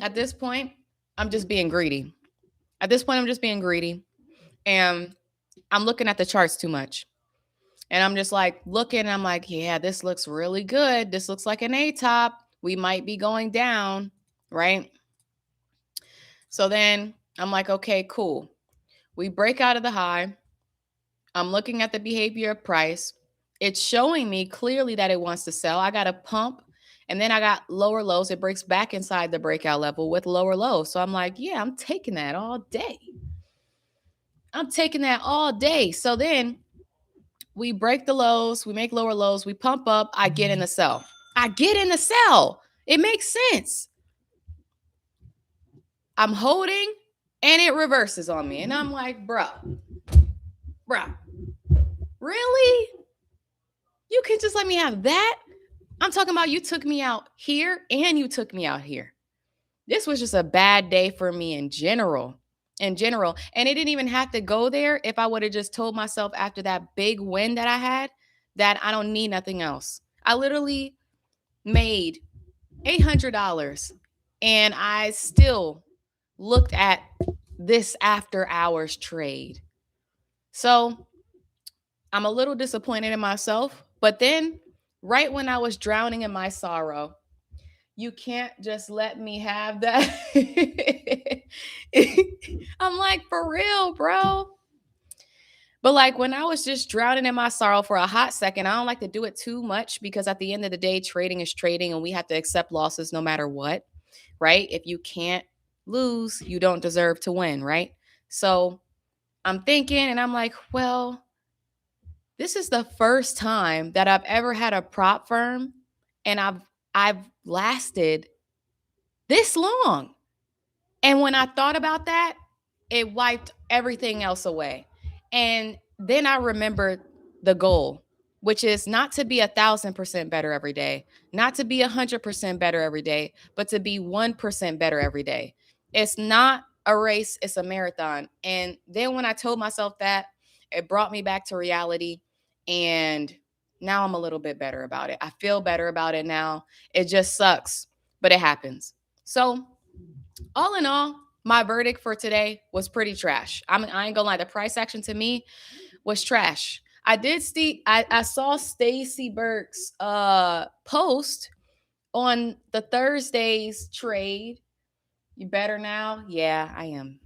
At this point, I'm just being greedy. At this point, I'm just being greedy. And I'm looking at the charts too much. And I'm just like looking, I'm like, yeah, this looks really good. This looks like an A top. We might be going down, right? So then I'm like, okay, cool. We break out of the high. I'm looking at the behavior of price. It's showing me clearly that it wants to sell. I got a pump and then I got lower lows. It breaks back inside the breakout level with lower lows. So I'm like, yeah, I'm taking that all day. I'm taking that all day. So then we break the lows, we make lower lows, we pump up, I get in the sell. I get in the sell. It makes sense. I'm holding and it reverses on me. And I'm like, bruh, really? You can just let me have that? I'm talking about you took me out here and you took me out here. This was just a bad day for me in general. In general. And it didn't even have to go there if I would have just told myself after that big win that I had that I don't need nothing else. I literally made $800 and I still looked at this after hours trade. So I'm a little disappointed in myself. But then, right when I was drowning in my sorrow, you can't just let me have that. I'm like, for real, bro. But like when I was just drowning in my sorrow for a hot second, I don't like to do it too much because at the end of the day, trading is trading and we have to accept losses no matter what, right? If you can't lose, you don't deserve to win, right? So I'm thinking and I'm like, well, this is the first time that I've ever had a prop firm and I've lasted this long. And when I thought about that, it wiped everything else away. And then I remembered the goal, which is not to be 1,000% better every day, not to be 100% better every day, but to be 1% better every day. It's not a race, it's a marathon. And then when I told myself that, it brought me back to reality. And now I'm a little bit better about it. I feel better about it now. It just sucks, but it happens. So, all in all, my verdict for today was pretty trash. I ain't gonna lie, the price action to me was trash. I saw Stacy Burke's post on the Thursday's trade. You better now? Yeah, I am.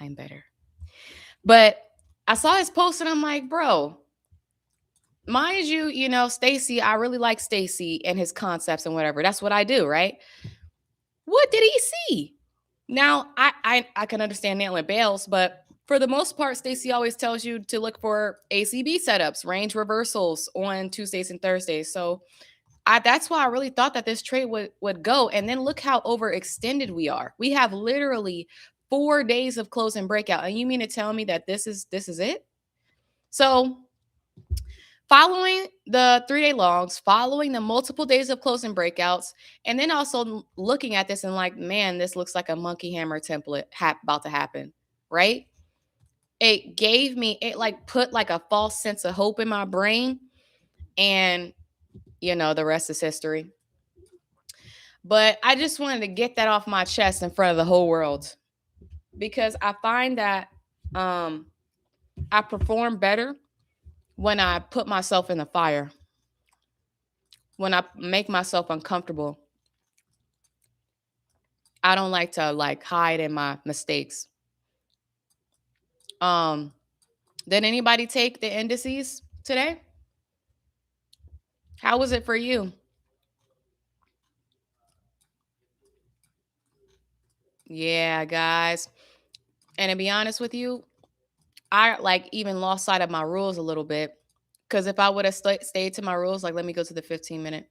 I'm better. But I saw his post and I'm like, bro, mind you, Stacy, I really like Stacy and his concepts and whatever. That's what I do, right? What did he see? Now, I can understand nailing bales, but for the most part, Stacy always tells you to look for ACB setups, range reversals on Tuesdays and Thursdays. So that's why I really thought that this trade would go. And then look how overextended we are. We have literally 4 days of close and breakout. And you mean to tell me that this is it? So following the 3 day longs, following the multiple days of closing breakouts, and then also looking at this and like, man, this looks like a monkey hammer template about to happen, right? It like put like a false sense of hope in my brain. And, the rest is history. But I just wanted to get that off my chest in front of the whole world because I find that I perform better when I put myself in the fire, when I make myself uncomfortable. I don't like to like hide in my mistakes. Um, did anybody take the indices today? How was it for you? Yeah, guys. And to be honest with you, I like even lost sight of my rules a little bit. Because if I would have stayed to my rules, like let me go to the 15-minute.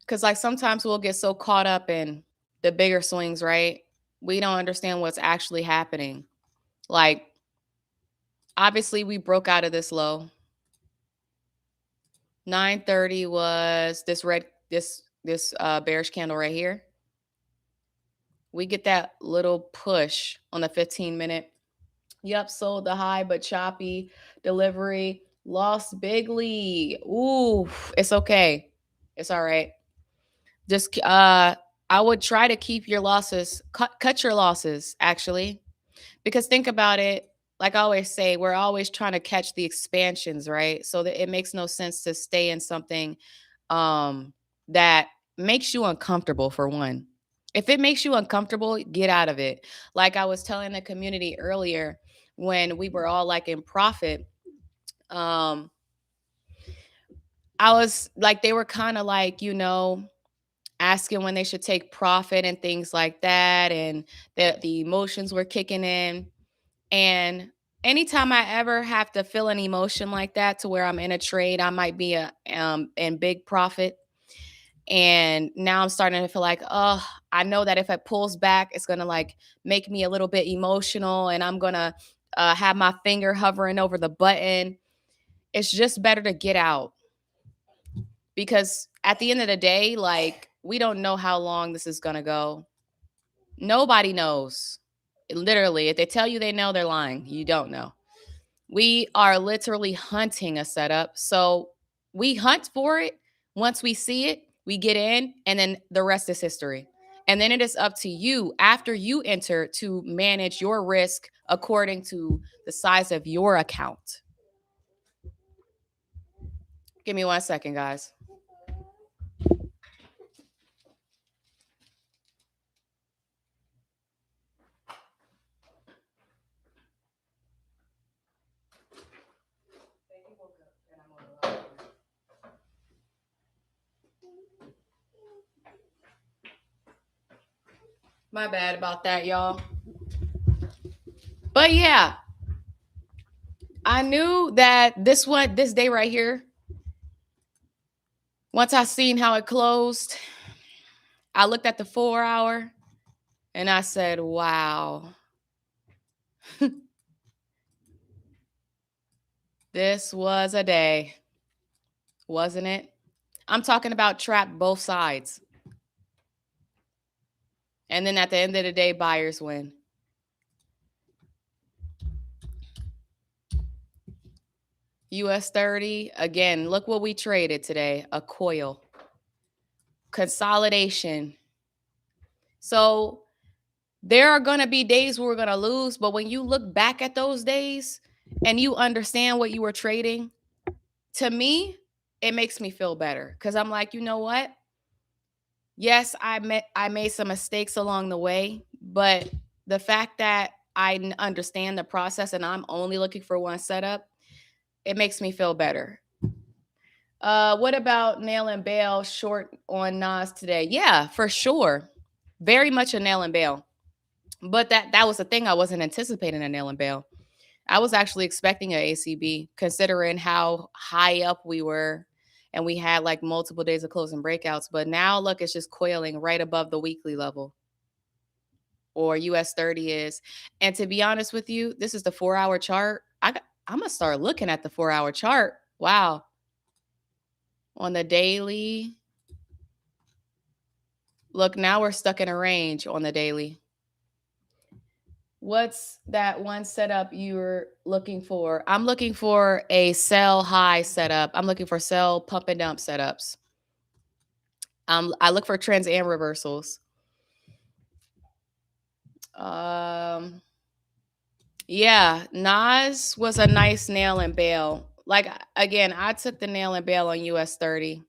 Because like sometimes we'll get so caught up in the bigger swings, right? We don't understand what's actually happening. Like, obviously, we broke out of this low. 9:30 was this bearish candle right here. We get that little push on the 15-minute. Yep, sold the high but choppy delivery. Lost bigly. Ooh, it's okay. It's all right. Just I would try to keep your losses, cut your losses, actually. Because think about it, like I always say, we're always trying to catch the expansions, right? So that it makes no sense to stay in something um that makes you uncomfortable, for one. If it makes you uncomfortable, get out of it. Like I was telling the community earlier when we were all like in profit, um I was like they were kind of like, asking when they should take profit and things like that, and that the emotions were kicking in. And anytime I ever have to feel an emotion like that to where I'm in a trade, I might be in big profit. And now I'm starting to feel like, oh, I know that if it pulls back, it's gonna like make me a little bit emotional, and I'm gonna have my finger hovering over the button. It's just better to get out, because at the end of the day, like, we don't know how long this is gonna go. Nobody knows. Literally, if they tell you they know, they're lying. You don't know. We are literally hunting a setup. So we hunt for it. Once we see it, we get in, and then the rest is history. And then it is up to you after you enter to manage your risk according to the size of your account. Give me 1 second, guys. My bad about that, y'all. But yeah, I knew that this day right here, once I seen how it closed, I looked at the 4 hour and I said, wow, this was a day, wasn't it? I'm talking about trap both sides. And then at the end of the day, buyers win. US 30, again, look what we traded today, a coil. Consolidation. So there are going to be days where we're going to lose, but when you look back at those days and you understand what you were trading, to me, it makes me feel better, because I'm like, you know what? Yes, I made some mistakes along the way, but the fact that I understand the process and I'm only looking for one setup, it makes me feel better. What about nail and bail short on Nas today? Yeah, for sure. Very much a nail and bail. But that was the thing. I wasn't anticipating a nail and bail. I was actually expecting a ACB, considering how high up we were, and we had like multiple days of closing breakouts. But now look, it's just coiling right above the weekly level, or US 30 is. And to be honest with you, this is the 4 hour chart. I'm gonna start looking at the 4 hour chart. Wow. On the daily. Look, now we're stuck in a range on the daily. What's that one setup you're looking for? I'm looking for a sell high setup. I'm looking for sell pump and dump setups. I look for trends and reversals. Um, yeah, Nas was a nice nail and bail. Like, again, I took the nail and bail on US 30.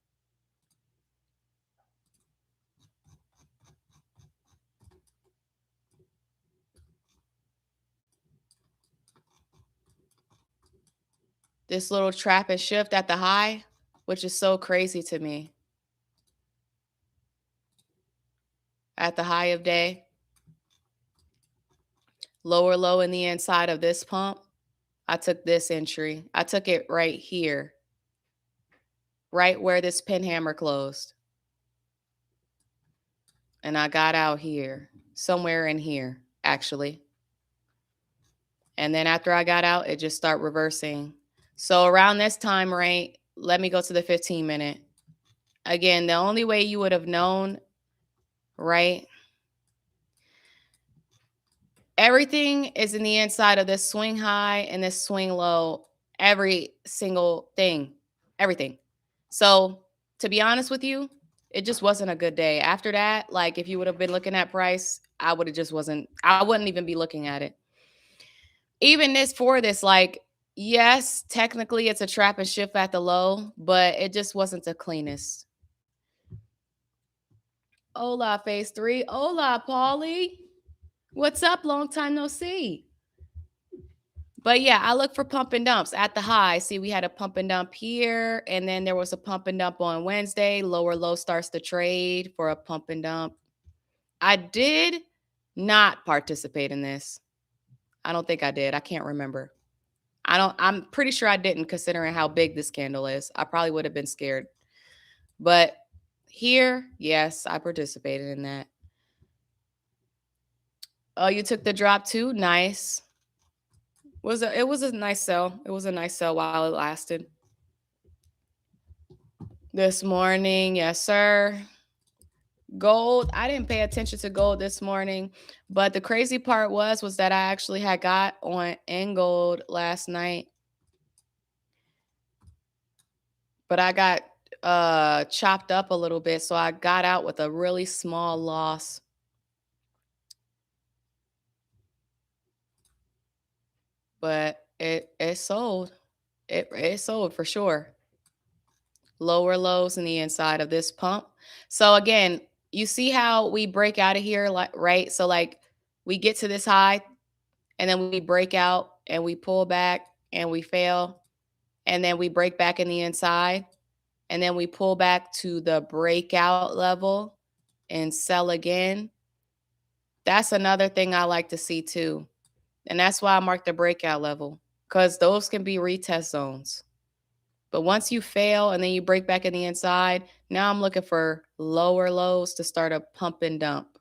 This little trap and shift at the high, which is so crazy to me. At the high of day, lower low in the inside of this pump. I took this entry. I took it right here, right where this pin hammer closed. And I got out here, somewhere in here, actually. And then after I got out, it just started reversing. So around this time, right, let me go to the 15-minute. Again, the only way you would have known, right? Everything is in the inside of this swing high and this swing low. Every single thing, everything. So to be honest with you, It just wasn't a good day. After that, like if you would have been looking at price, I wouldn't even be looking at it. Even this, like, yes, technically it's a trap and shift at the low, but it just wasn't the cleanest. Hola, phase 3. Hola, Paulie. What's up? Long time no see. But yeah, I look for pump and dumps at the high. See, we had a pump and dump here, and then there was a pump and dump on Wednesday. Lower low starts to trade for a pump and dump. I did not participate in this. I don't think I did. I can't remember. I'm pretty sure I didn't, considering how big this candle is. I probably would have been scared. But here, yes, I participated in that. Oh, you took the drop too? Nice. It was a nice sell. It was a nice sell while it lasted. This morning, yes, sir. Gold, I didn't pay attention to gold this morning, but the crazy part was that I actually had got on in gold last night. But I got chopped up a little bit, so I got out with a really small loss. But it sold. It sold for sure. Lower lows in the inside of this pump. So again, you see how we break out of here, like, right? So like we get to this high and then we break out and we pull back and we fail, and then we break back in the inside, and then we pull back to the breakout level and sell again. That's another thing I like to see too. And that's why I marked the breakout level, because those can be retest zones. But once you fail and then you break back in the inside, now I'm looking for lower lows to start a pump and dump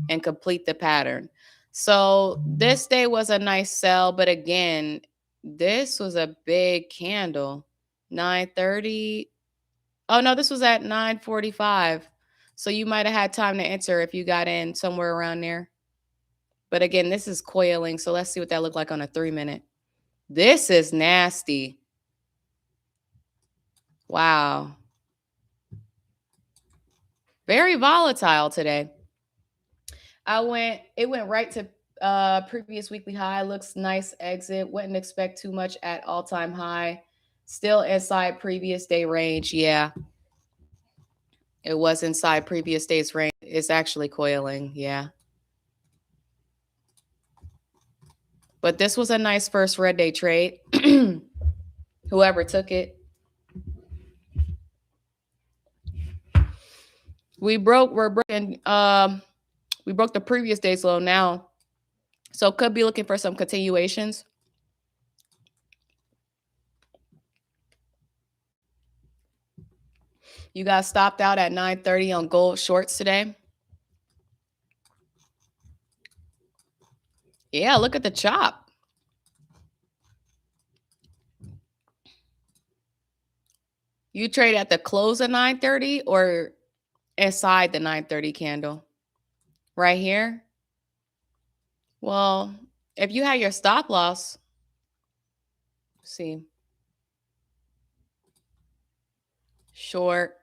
and complete the pattern. So this day was a nice sell, but again, this was a big candle. 9:30. Oh no, this was at 9:45. So you might have had time to enter if you got in somewhere around there. But again, this is coiling, so let's see what that looked like on a 3-minute. This is nasty. Wow. Very volatile today. It went right to previous weekly high. Looks nice exit. Wouldn't expect too much at all-time high. Still inside previous day range. Yeah. It was inside previous day's range. It's actually coiling. Yeah. But this was a nice first red day trade. Whoever took it. We're breaking we broke the previous day's low now. So could be looking for some continuations. You got stopped out at 9:30 on gold shorts today. Yeah, look at the chop. You trade at the close of 9:30 or inside the 9:30 candle? Right here? Well, if you had your stop loss, see. Short.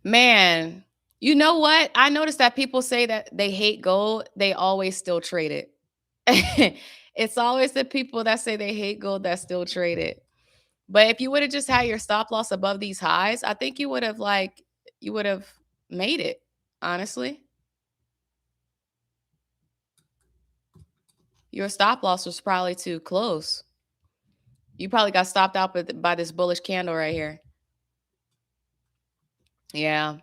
Man, you know what? I noticed that people say that they hate gold, they always still trade it. It's always the people that say they hate gold that still trade it. But if you would have just had your stop loss above these highs, I think you would have made it, honestly. Your stop loss was probably too close. You probably got stopped out by this bullish candle right here. Yeah.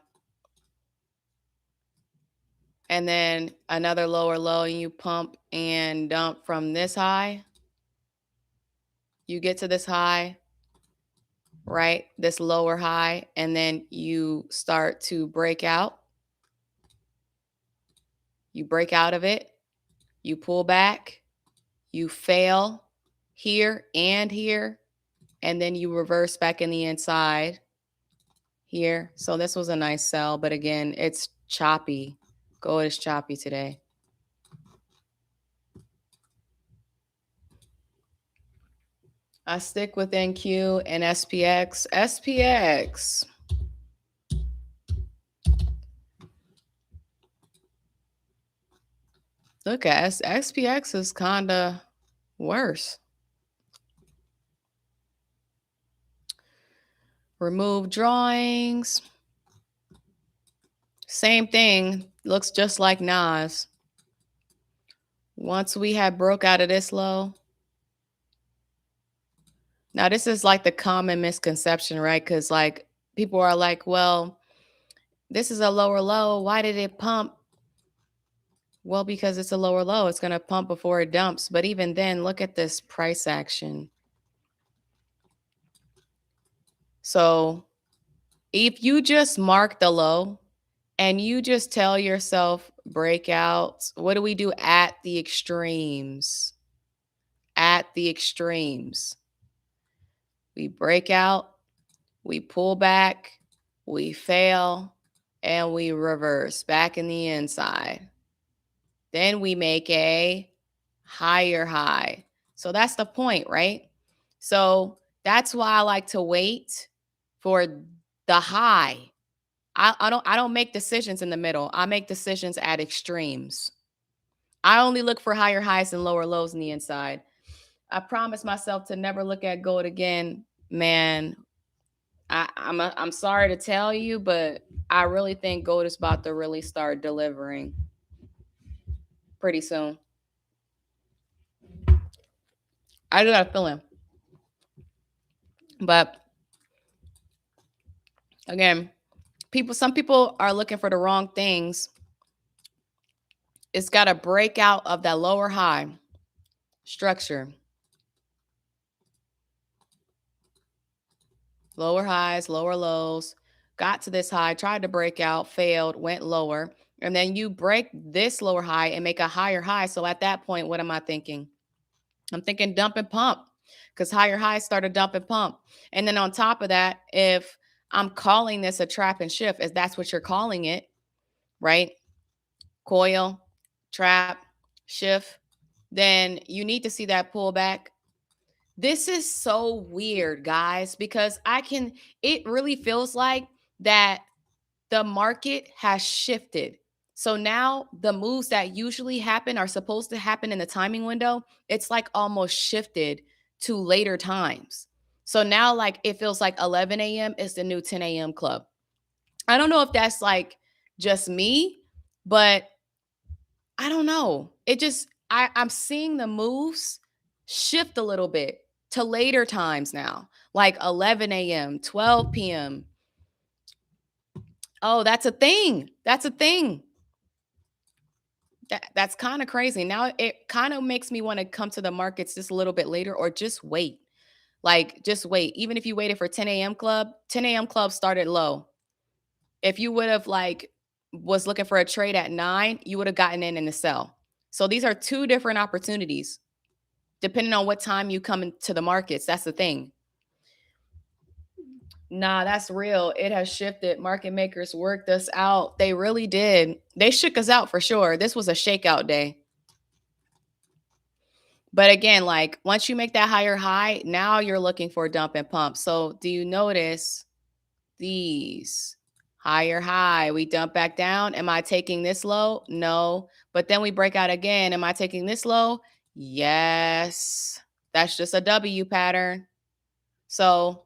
And then another lower low, and you pump and dump from this high. You get to this high, right? This lower high, and then you start to break out. You break out of it. You pull back. You fail here and here. And then you reverse back in the inside here. So this was a nice sell. But again, it's choppy. Gold is choppy today. I stick with NQ and SPX. SPX. Look at XPX is kind of worse. Remove drawings. Same thing. Looks just like Nas. Once we had broke out of this low. Now, this is like the common misconception, right? Because like people are like, well, this is a lower low. Why did it pump? Well, because it's a lower low. It's going to pump before it dumps. But even then, look at this price action. So if you just mark the low and you just tell yourself breakouts, what do we do at the extremes? At the extremes. We break out, we pull back, we fail, and we reverse back in the inside. Then we make a higher high. So that's the point, right? So that's why I like to wait for the high. I don't make decisions in the middle. I make decisions at extremes. I only look for higher highs and lower lows in the inside. I promise myself to never look at gold again. Man, I'm sorry to tell you, but I really think gold is about to really start delivering pretty soon. I just got a feeling. But again, some people are looking for the wrong things. It's got to break out of that lower high structure. Lower highs, lower lows, got to this high, tried to break out, failed, went lower. And then you break this lower high and make a higher high. So at that point, what am I thinking? I'm thinking dump and pump, because higher highs start a dump and pump. And then on top of that, if I'm calling this a trap and shift, as that's what you're calling it, right? Coil, trap, shift, then you need to see that pullback. This is so weird, guys, because it really feels like that the market has shifted. So now the moves that usually happen are supposed to happen in the timing window. It's like almost shifted to later times. So now, like, it feels like 11 a.m. is the new 10 a.m. club. I don't know if that's like just me, but I don't know. I'm seeing the moves shift a little bit to later times now, like 11 a.m., 12 p.m. Oh, that's a thing. That's a thing. That's kind of crazy. Now it kind of makes me want to come to the markets just a little bit later or just wait. Like, just wait. Even if you waited for 10 a.m. club, 10 a.m. club started low. If you would have was looking for a trade at 9, you would have gotten in the sell. So these are two different opportunities depending on what time you come into the markets. That's the thing. Nah, that's real. It has shifted. Market makers worked us out. They really did. They shook us out for sure. This was a shakeout day. But again, like once you make that higher high, now you're looking for a dump and pump. So do you notice these higher high? We dump back down. Am I taking this low? No. But then we break out again. Am I taking this low? Yes. That's just a W pattern. So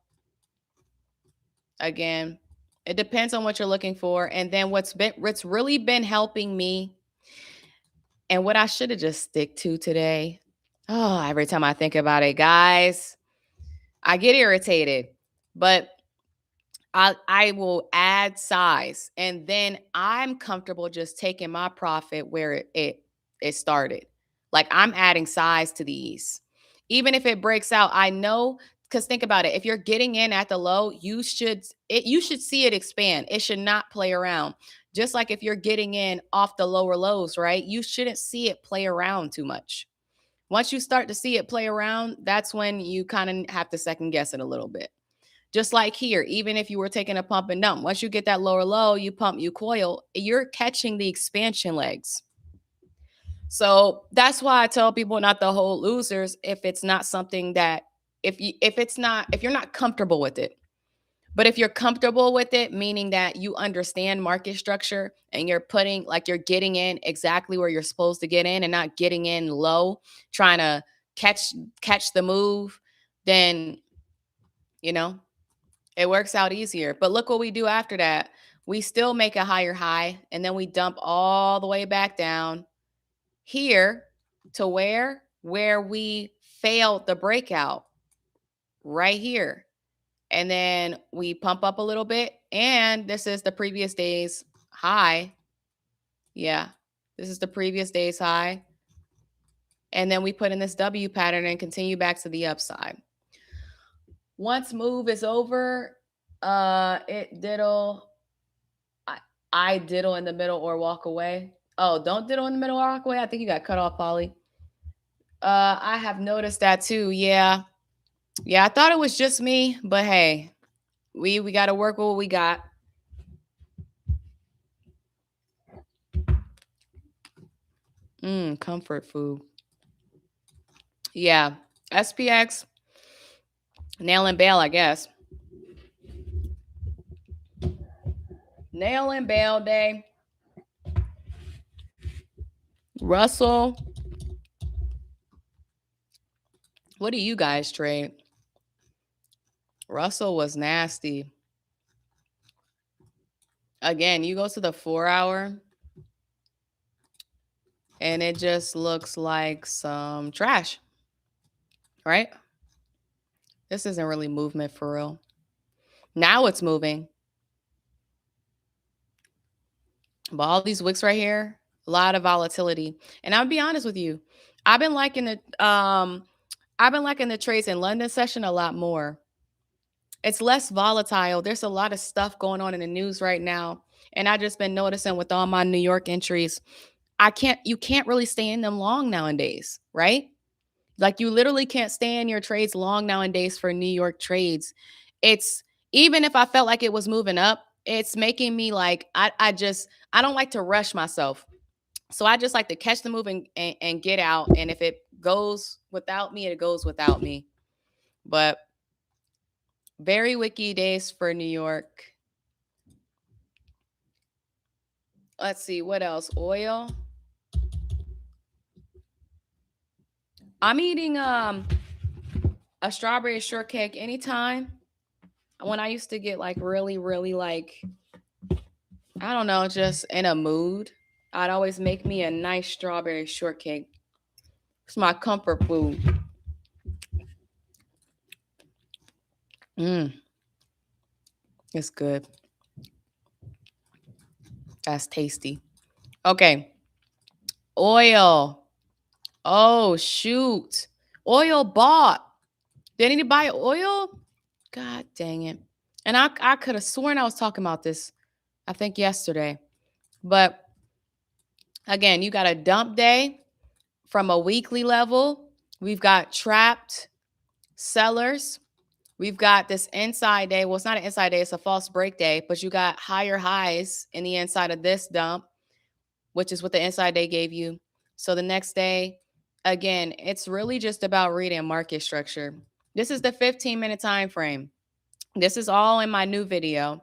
again, it depends on what you're looking for. And then what's really been helping me and what I should have just stick to today. Oh, every time I think about it, guys, I get irritated. But I will add size, and then I'm comfortable just taking my profit where it started. Like I'm adding size to these. Even if it breaks out, I know, because think about it. If you're getting in at the low, you should see it expand. It should not play around. Just like if you're getting in off the lower lows, right? You shouldn't see it play around too much. Once you start to see it play around, that's when you kind of have to second guess it a little bit. Just like here, even if you were taking a pump and dump, once you get that lower low, you pump, you coil, you're catching the expansion legs. So that's why I tell people not to hold losers if it's not something that if you're not comfortable with it. But if you're comfortable with it, meaning that you understand market structure and you're putting, like, you're getting in exactly where you're supposed to get in and not getting in low, trying to catch the move, then, you know, it works out easier. But look what we do after that. We still make a higher high and then we dump all the way back down here to where we failed the breakout, right here. And then we pump up a little bit, and this is the previous day's high. Yeah, this is the previous day's high. And then we put in this W pattern and continue back to the upside. Once move is over, it diddle. I diddle in the middle or walk away. Oh, don't diddle in the middle or walk away. I think you got cut off, Polly. I have noticed that too. Yeah. Yeah, I thought it was just me, but hey, we got to work with what we got. Comfort food. Yeah. SPX, nail and bail, I guess. Nail and bail day. Russell. What do you guys trade? Russell was nasty. Again, you go to the 4-hour and it just looks like some trash, right? This isn't really movement for real. Now it's moving. But all these wicks right here, a lot of volatility. And I'll be honest with you, I've been liking the trades in London session a lot more. It's less volatile. There's a lot of stuff going on in the news right now. And I just been noticing with all my New York entries, you can't really stay in them long nowadays, right? Like you literally can't stay in your trades long nowadays for New York trades. It's, even if I felt like it was moving up, it's making me like, I don't like to rush myself. So I just like to catch the move and get out. And if it goes without me, it goes without me. But very wicky days for New York. Let's see, what else? Oil. I'm eating a strawberry shortcake anytime. When I used to get like really, really like, I don't know, just in a mood, I'd always make me a nice strawberry shortcake. It's my comfort food. It's good. That's tasty. Okay. Oil. Oh, shoot. Oil bought. Did anybody buy oil? God dang it. And I could have sworn I was talking about this, I think yesterday. But again, you got a dump day from a weekly level. We've got trapped sellers. We've got this inside day. Well, it's not an inside day, it's a false break day, but you got higher highs in the inside of this dump, which is what the inside day gave you. So the next day, again, it's really just about reading market structure. This is the 15-minute time frame. This is all in my new video,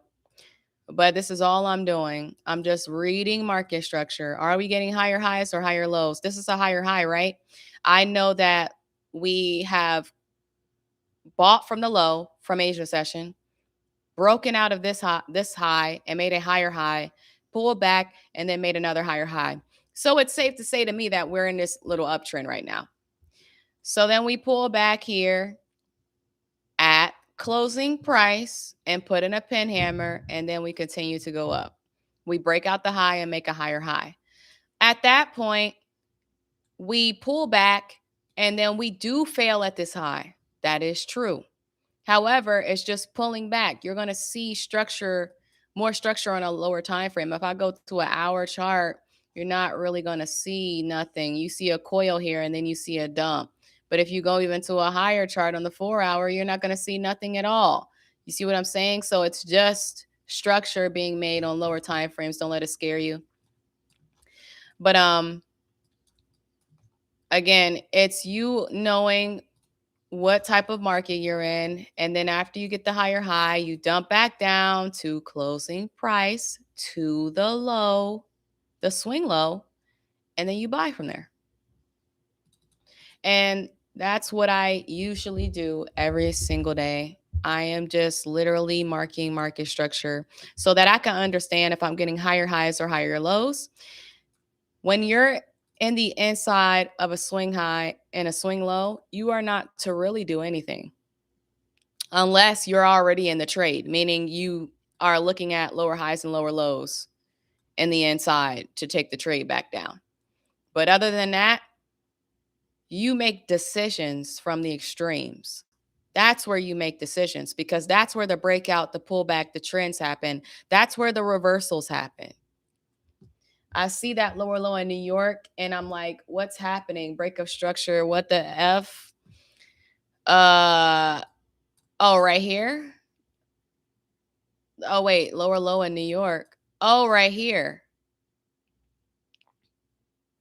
but this is all I'm doing. I'm just reading market structure. Are we getting higher highs or higher lows? This is a higher high, right? I know that we have bought from the low from Asia session, broken out of this high and made a higher high, pulled back, and then made another higher high. So it's safe to say to me that we're in this little uptrend right now. So then we pull back here at closing price and put in a pin hammer, and then we continue to go up. We break out the high and make a higher high. At that point, we pull back and then we do fail at this high. That is true. However, it's just pulling back. You're going to see more structure on a lower time frame. If I go to an hour chart, you're not really going to see nothing. You see a coil here and then you see a dump. But if you go even to a higher chart on the 4-hour, you're not going to see nothing at all. You see what I'm saying? So it's just structure being made on lower time frames. Don't let it scare you. But again, it's you knowing what type of market you're in. And then after you get the higher high, you dump back down to closing price to the low, the swing low, and then you buy from there. And that's what I usually do every single day. I am just literally marking market structure so that I can understand if I'm getting higher highs or higher lows. When you're in the inside of a swing high and a swing low, you are not to really do anything unless you're already in the trade, meaning you are looking at lower highs and lower lows in the inside to take the trade back down. But other than that, you make decisions from the extremes. That's where you make decisions because that's where the breakout, the pullback, the trends happen. That's where the reversals happen. I see that lower low in New York and I'm like, what's happening? Break of structure. What the F? Oh, right here. Oh, wait, lower low in New York. Oh, right here.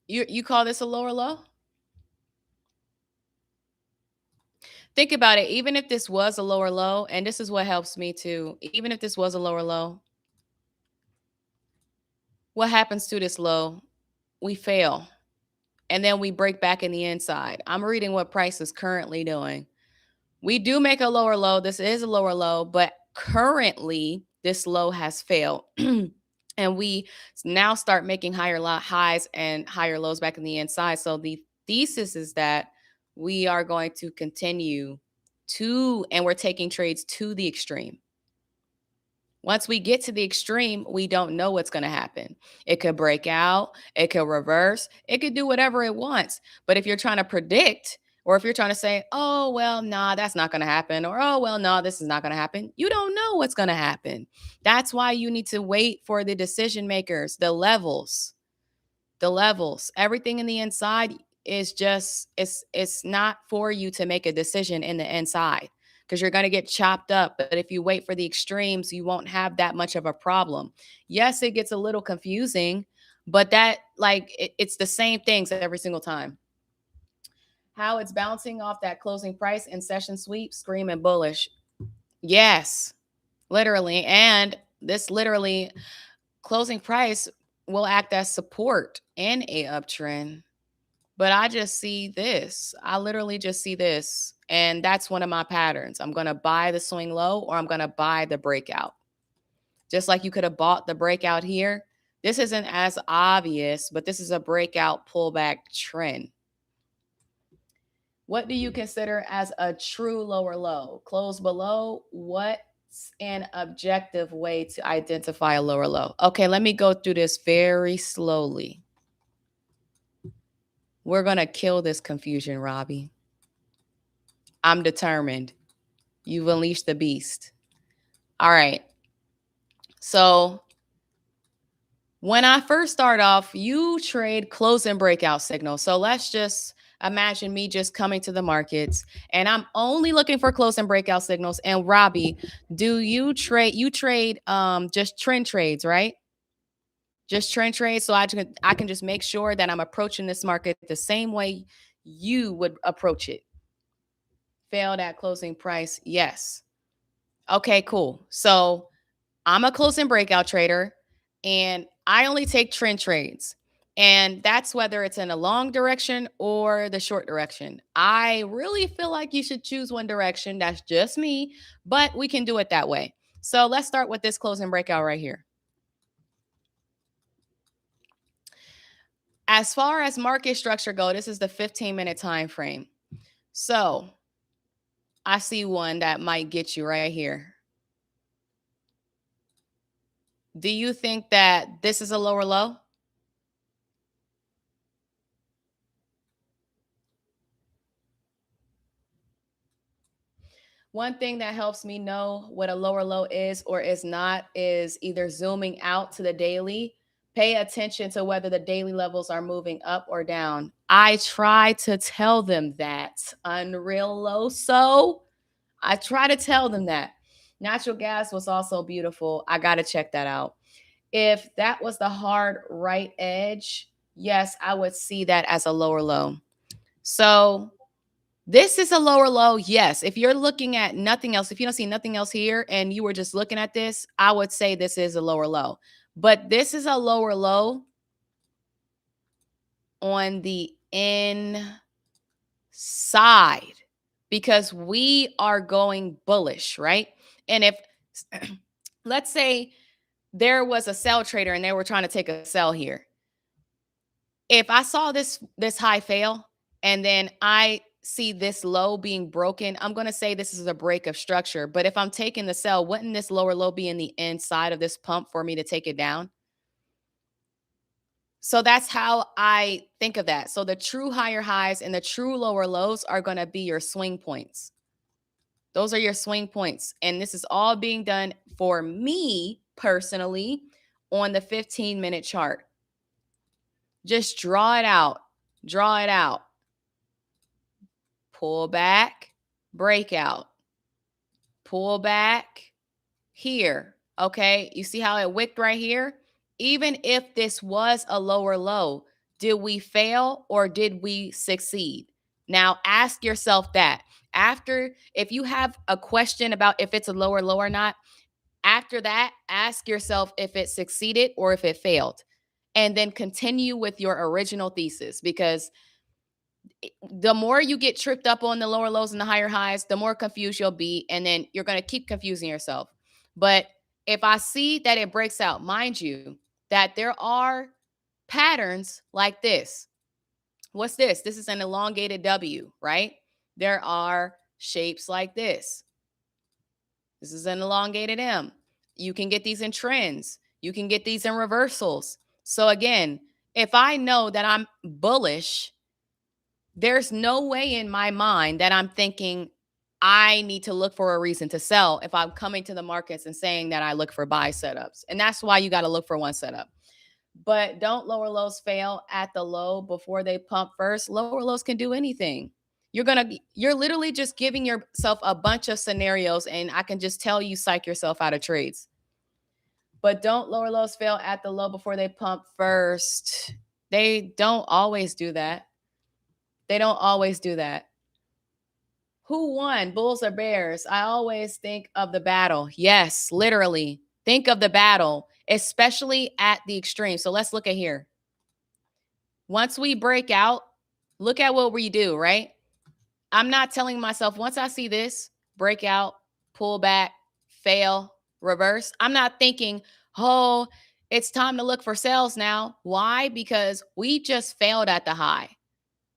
You call this a lower low? Think about it. Even if this was a lower low, and this is what helps me too, even if this was a lower low, what happens to this low? We fail. And then we break back in the inside. I'm reading what price is currently doing. We do make a lower low. This is a lower low, but currently this low has failed. And we now start making higher highs and higher lows back in the inside. So the thesis is that we are going to continue to, and we're taking trades to the extreme. Once we get to the extreme, we don't know what's going to happen. It could break out, it could reverse, it could do whatever it wants. But if you're trying to predict, or if you're trying to say, oh, well, nah, that's not going to happen, or oh, well, no, this is not going to happen, you don't know what's going to happen. That's why you need to wait for the decision makers, the levels. Everything in the inside is just, it's not for you to make a decision in the inside because you're going to get chopped up. But if you wait for the extremes, you won't have that much of a problem. Yes, it gets a little confusing, but that it's the same things every single time. How it's bouncing off that closing price and session sweep, screaming bullish. Yes, literally. And this literally closing price will act as support in a uptrend. But I just see this. I literally just see this. And that's one of my patterns. I'm going to buy the swing low or I'm going to buy the breakout. Just like you could have bought the breakout here. This isn't as obvious, but this is a breakout pullback trend. What do you consider as a true lower low? Close below. What's an objective way to identify a lower low? Okay, let me go through this very slowly. We're going to kill this confusion, Robbie. I'm determined. You've unleashed the beast. All right. So when I first start off, you trade close and breakout signals. So let's just imagine me just coming to the markets and I'm only looking for close and breakout signals. And Robbie, do you trade just trend trades, right? Just trend trades. So I can just make sure that I'm approaching this market the same way you would approach it. Failed at closing price. Yes. Okay, cool. So I'm a close and breakout trader and I only take trend trades. And that's whether it's in a long direction or the short direction. I really feel like you should choose one direction. That's just me, but we can do it that way. So let's start with this close and breakout right here. As far as market structure go, this is the 15-minute time frame. So I see one that might get you right here. Do you think that this is a lower low? One thing that helps me know what a lower low is or is not is either zooming out to the daily. Pay attention to whether the daily levels are moving up or down. I try to tell them that. Unreal low. So I try to tell them that. Natural gas was also beautiful. I got to check that out. If that was the hard right edge, yes, I would see that as a lower low. So This is a lower low. Yes. If you're looking at nothing else, if you don't see nothing else here and you were just looking at this, I would say this is a lower low. But this is a lower low on the inside because we are going bullish, right? And if let's say there was a sell trader and they were trying to take a sell here. If I saw this high fail and then I see this low being broken, I'm going to say this is a break of structure. But if I'm taking the sell, wouldn't this lower low be in the inside of this pump for me to take it down? So that's how I think of that. So the true higher highs and the true lower lows are going to be your swing points. Those are your swing points. And this is all being done for me personally on the 15-minute chart. Just draw it out. Draw it out. Pull back, breakout. Pull back here. Okay. You see how it wicked right here? Even if this was a lower low, did we fail or did we succeed? Now ask yourself that. After, if you have a question about if it's a lower low or not, after that, ask yourself if it succeeded or if it failed. And then continue with your original thesis, because the more you get tripped up on the lower lows and the higher highs, the more confused you'll be. And then you're going to keep confusing yourself. But if I see that it breaks out, mind you, that there are patterns like this. What's this? This is an elongated W, right? There are shapes like this. This is an elongated M. You can get these in trends. You can get these in reversals. So again, if I know that I'm bullish, there's no way in my mind that I'm thinking I need to look for a reason to sell if I'm coming to the markets and saying that I look for buy setups. And that's why you got to look for one setup. But don't lower lows fail at the low before they pump first. Lower lows can do anything. You're literally just giving yourself a bunch of scenarios, and I can just tell you psych yourself out of trades. But don't lower lows fail at the low before they pump first. They don't always do that. They don't always do that. Who won, Bulls or Bears? I always think of the battle. Yes, literally. Think of the battle, especially at the extreme. So let's look at here. Once we break out, look at what we do, right? I'm not telling myself once I see this breakout, pull back, fail, reverse. I'm not thinking, oh, it's time to look for sales now. Why? Because we just failed at the high.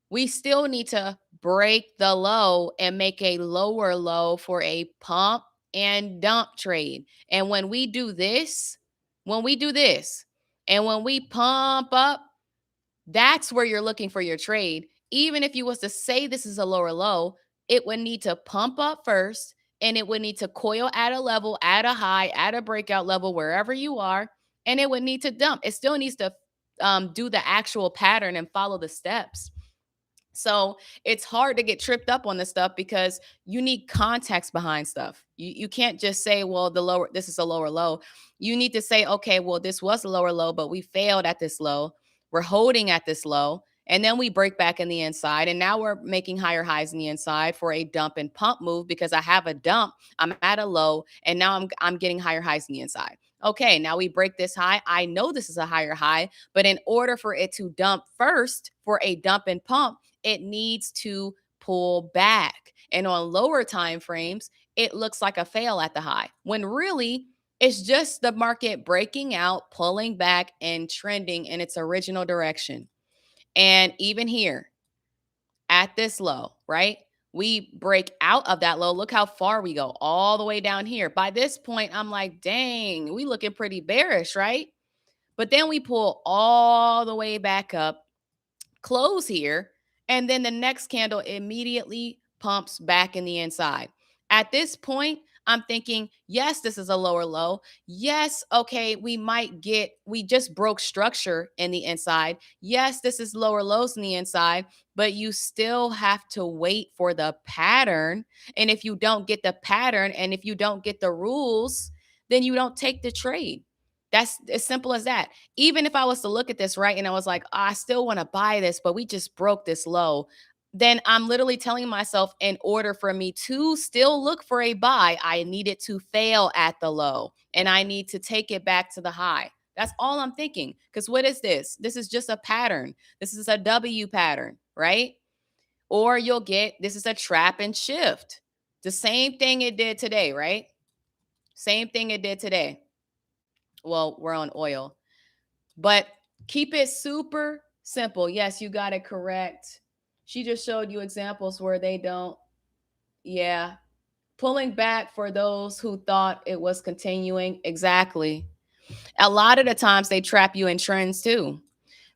We still need to break the low and make a lower low for a pump and dump trade. And when we do this, and when we pump up, that's where you're looking for your trade. Even if you was to say this is a lower low, it would need to pump up first, and it would need to coil at a level, at a high, at a breakout level, wherever you are, and it would need to dump. It still needs to do the actual pattern and follow the steps. So it's hard to get tripped up on this stuff because you need context behind stuff. You can't just say, well, this is a lower low. You need to say, okay, well, this was a lower low, but we failed at this low. We're holding at this low. And then we break back in the inside. And now we're making higher highs in the inside for a dump and pump move because I have a dump. I'm at a low. And now I'm getting higher highs in the inside. Okay, now we break this high. I know this is a higher high, but in order for it to dump first for a dump and pump, it needs to pull back. And on lower time frames, it looks like a fail at the high, when really it's just the market breaking out, pulling back, and trending in its original direction. And even here at this low, right? We break out of that low. Look how far we go, all the way down here. By this point, I'm like, dang, we looking pretty bearish, right? But then we pull all the way back up, close here, and then the next candle immediately pumps back in the inside. At this point, I'm thinking, yes, this is a lower low. Yes, okay, we just broke structure in the inside. Yes, this is lower lows in the inside, but you still have to wait for the pattern. And if you don't get the pattern and if you don't get the rules, then you don't take the trade. That's as simple as that. Even if I was to look at this, right, and I was like, oh, I still want to buy this, but we just broke this low. then I'm literally telling myself, in order for me to still look for a buy, I need it to fail at the low and I need to take it back to the high. That's all I'm thinking. Because what is this? This is just a pattern. This is a W pattern, right? Or you'll get, this is a trap and shift. The same thing it did today, right? Same thing it did today. Well, we're on oil, but keep it super simple. Yes, you got it correct. She just showed you examples where they don't. Yeah. Pulling back for those who thought it was continuing. Exactly. A lot of the times they trap you in trends too,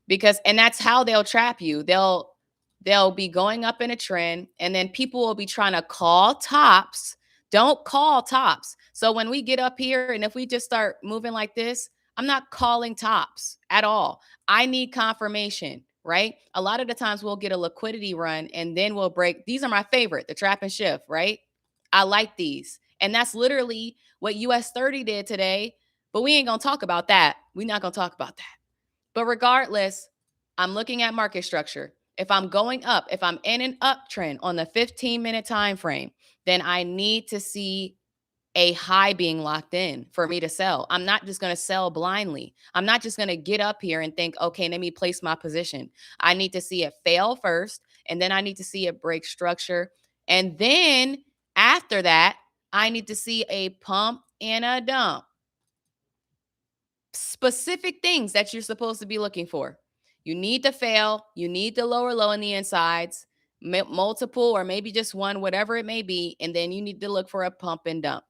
because, and that's how they'll trap you. They'll be going up in a trend and then people will be trying to call tops. Don't call tops. So when we get up here and if we just start moving like this, I'm not calling tops at all. I need confirmation, right? A lot of the times we'll get a liquidity run and then we'll break. These are my favorite, the trap and shift, right? I like these. And that's literally what US 30 did today, but we ain't going to talk about that. We're not going to talk about that. But regardless, I'm looking at market structure. If I'm going up, if I'm in an uptrend on the 15-minute time frame, then I need to see a high being locked in for me to sell. I'm not just going to sell blindly. I'm not just going to get up here and think, okay, let me place my position. I need to see it fail first, and then I need to see it break structure. And then after that, I need to see a pump and a dump. Specific things that you're supposed to be looking for. You need to fail. You need the lower low in the insides, multiple or maybe just one, whatever it may be. And then you need to look for a pump and dump.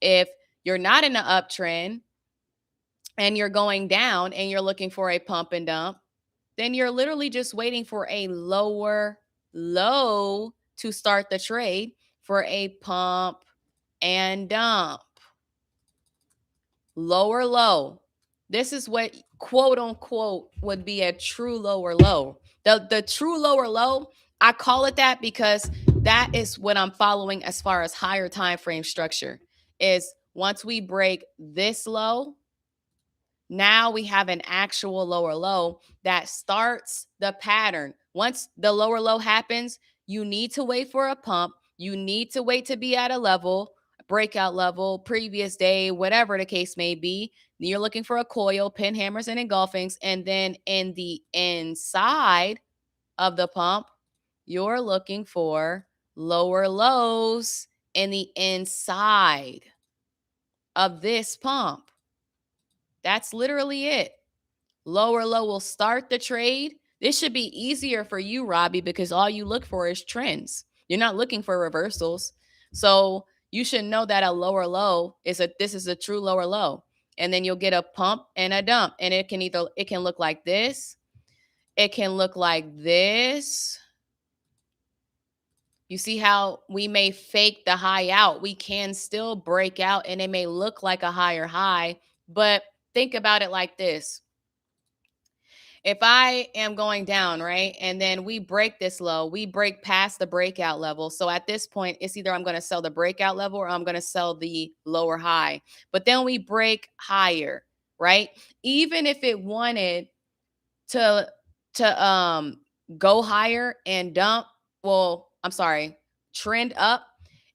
If you're not in an uptrend and you're going down and you're looking for a pump and dump, then you're literally just waiting for a lower low to start the trade for a pump and dump. Lower low. This is what quote unquote would be a true lower low. The true lower low, I call it that because that is what I'm following as far as higher time frame structure is once we break this low, now we have an actual lower low that starts the pattern. Once the lower low happens, you need to wait for a pump. You need to wait to be at a level, breakout level, previous day, whatever the case may be. You're looking for a coil, pin hammers, and engulfings. And then in the inside of the pump, you're looking for lower lows in the inside of this pump. That's literally it. Lower low will start the trade. This should be easier for you, Robbie, because all you look for is trends. You're not looking for reversals. So you should know that a lower low this is a true lower low. And then you'll get a pump and a dump. And it can look like this. It can look like this. You see how we may fake the high out. We can still break out and it may look like a higher high, but think about it like this. If I am going down, right, and then we break this low, we break past the breakout level. So at this point, it's either I'm going to sell the breakout level or I'm going to sell the lower high. But then we break higher, right? Even if it wanted to go higher and dump, trend up,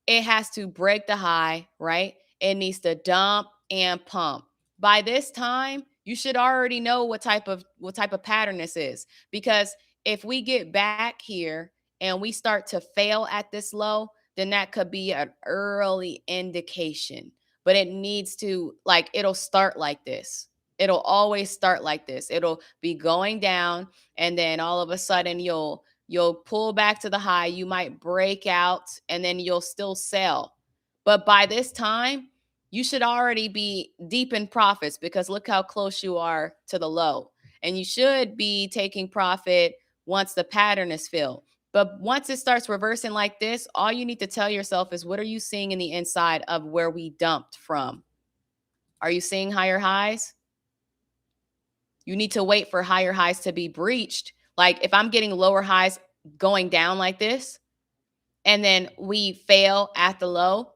it has to break the high, right? It needs to dump and pump. By this time, you should already know what type of pattern this is, because if we get back here and we start to fail at this low, then that could be an early indication. But it needs to, it'll start like this. It'll always start like this. It'll be going down and then all of a sudden you'll pull back to the high, you might break out and then you'll still sell. But by this time, you should already be deep in profits because look how close you are to the low. And you should be taking profit once the pattern is filled. But once it starts reversing like this, all you need to tell yourself is, what are you seeing in the inside of where we dumped from? Are you seeing higher highs? You need to wait for higher highs to be breached. Like if I'm getting lower highs going down like this, and then we fail at the low,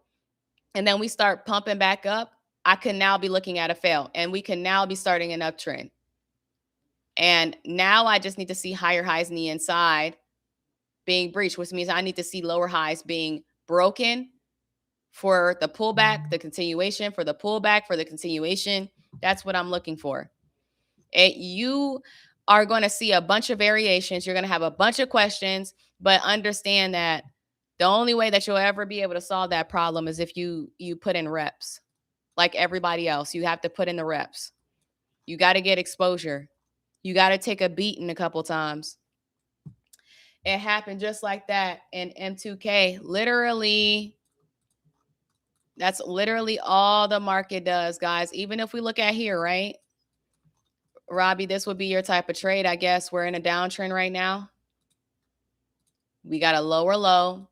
and then we start pumping back up, I can now be looking at a fail and we can now be starting an uptrend. And now I just need to see higher highs in the inside being breached, which means I need to see lower highs being broken for the pullback, the continuation, for the pullback, for the continuation. That's what I'm looking for. You are going to see a bunch of variations. You're going to have a bunch of questions, but understand that the only way that you'll ever be able to solve that problem is if you put in reps. Like everybody else, you have to put in the reps. You got to get exposure. You got to take a beating a couple times. It happened just like that in M2K. Literally, that's literally all the market does, guys. Even if we look at here, right? Robbie, this would be your type of trade, I guess. We're in a downtrend right now. We got a lower low.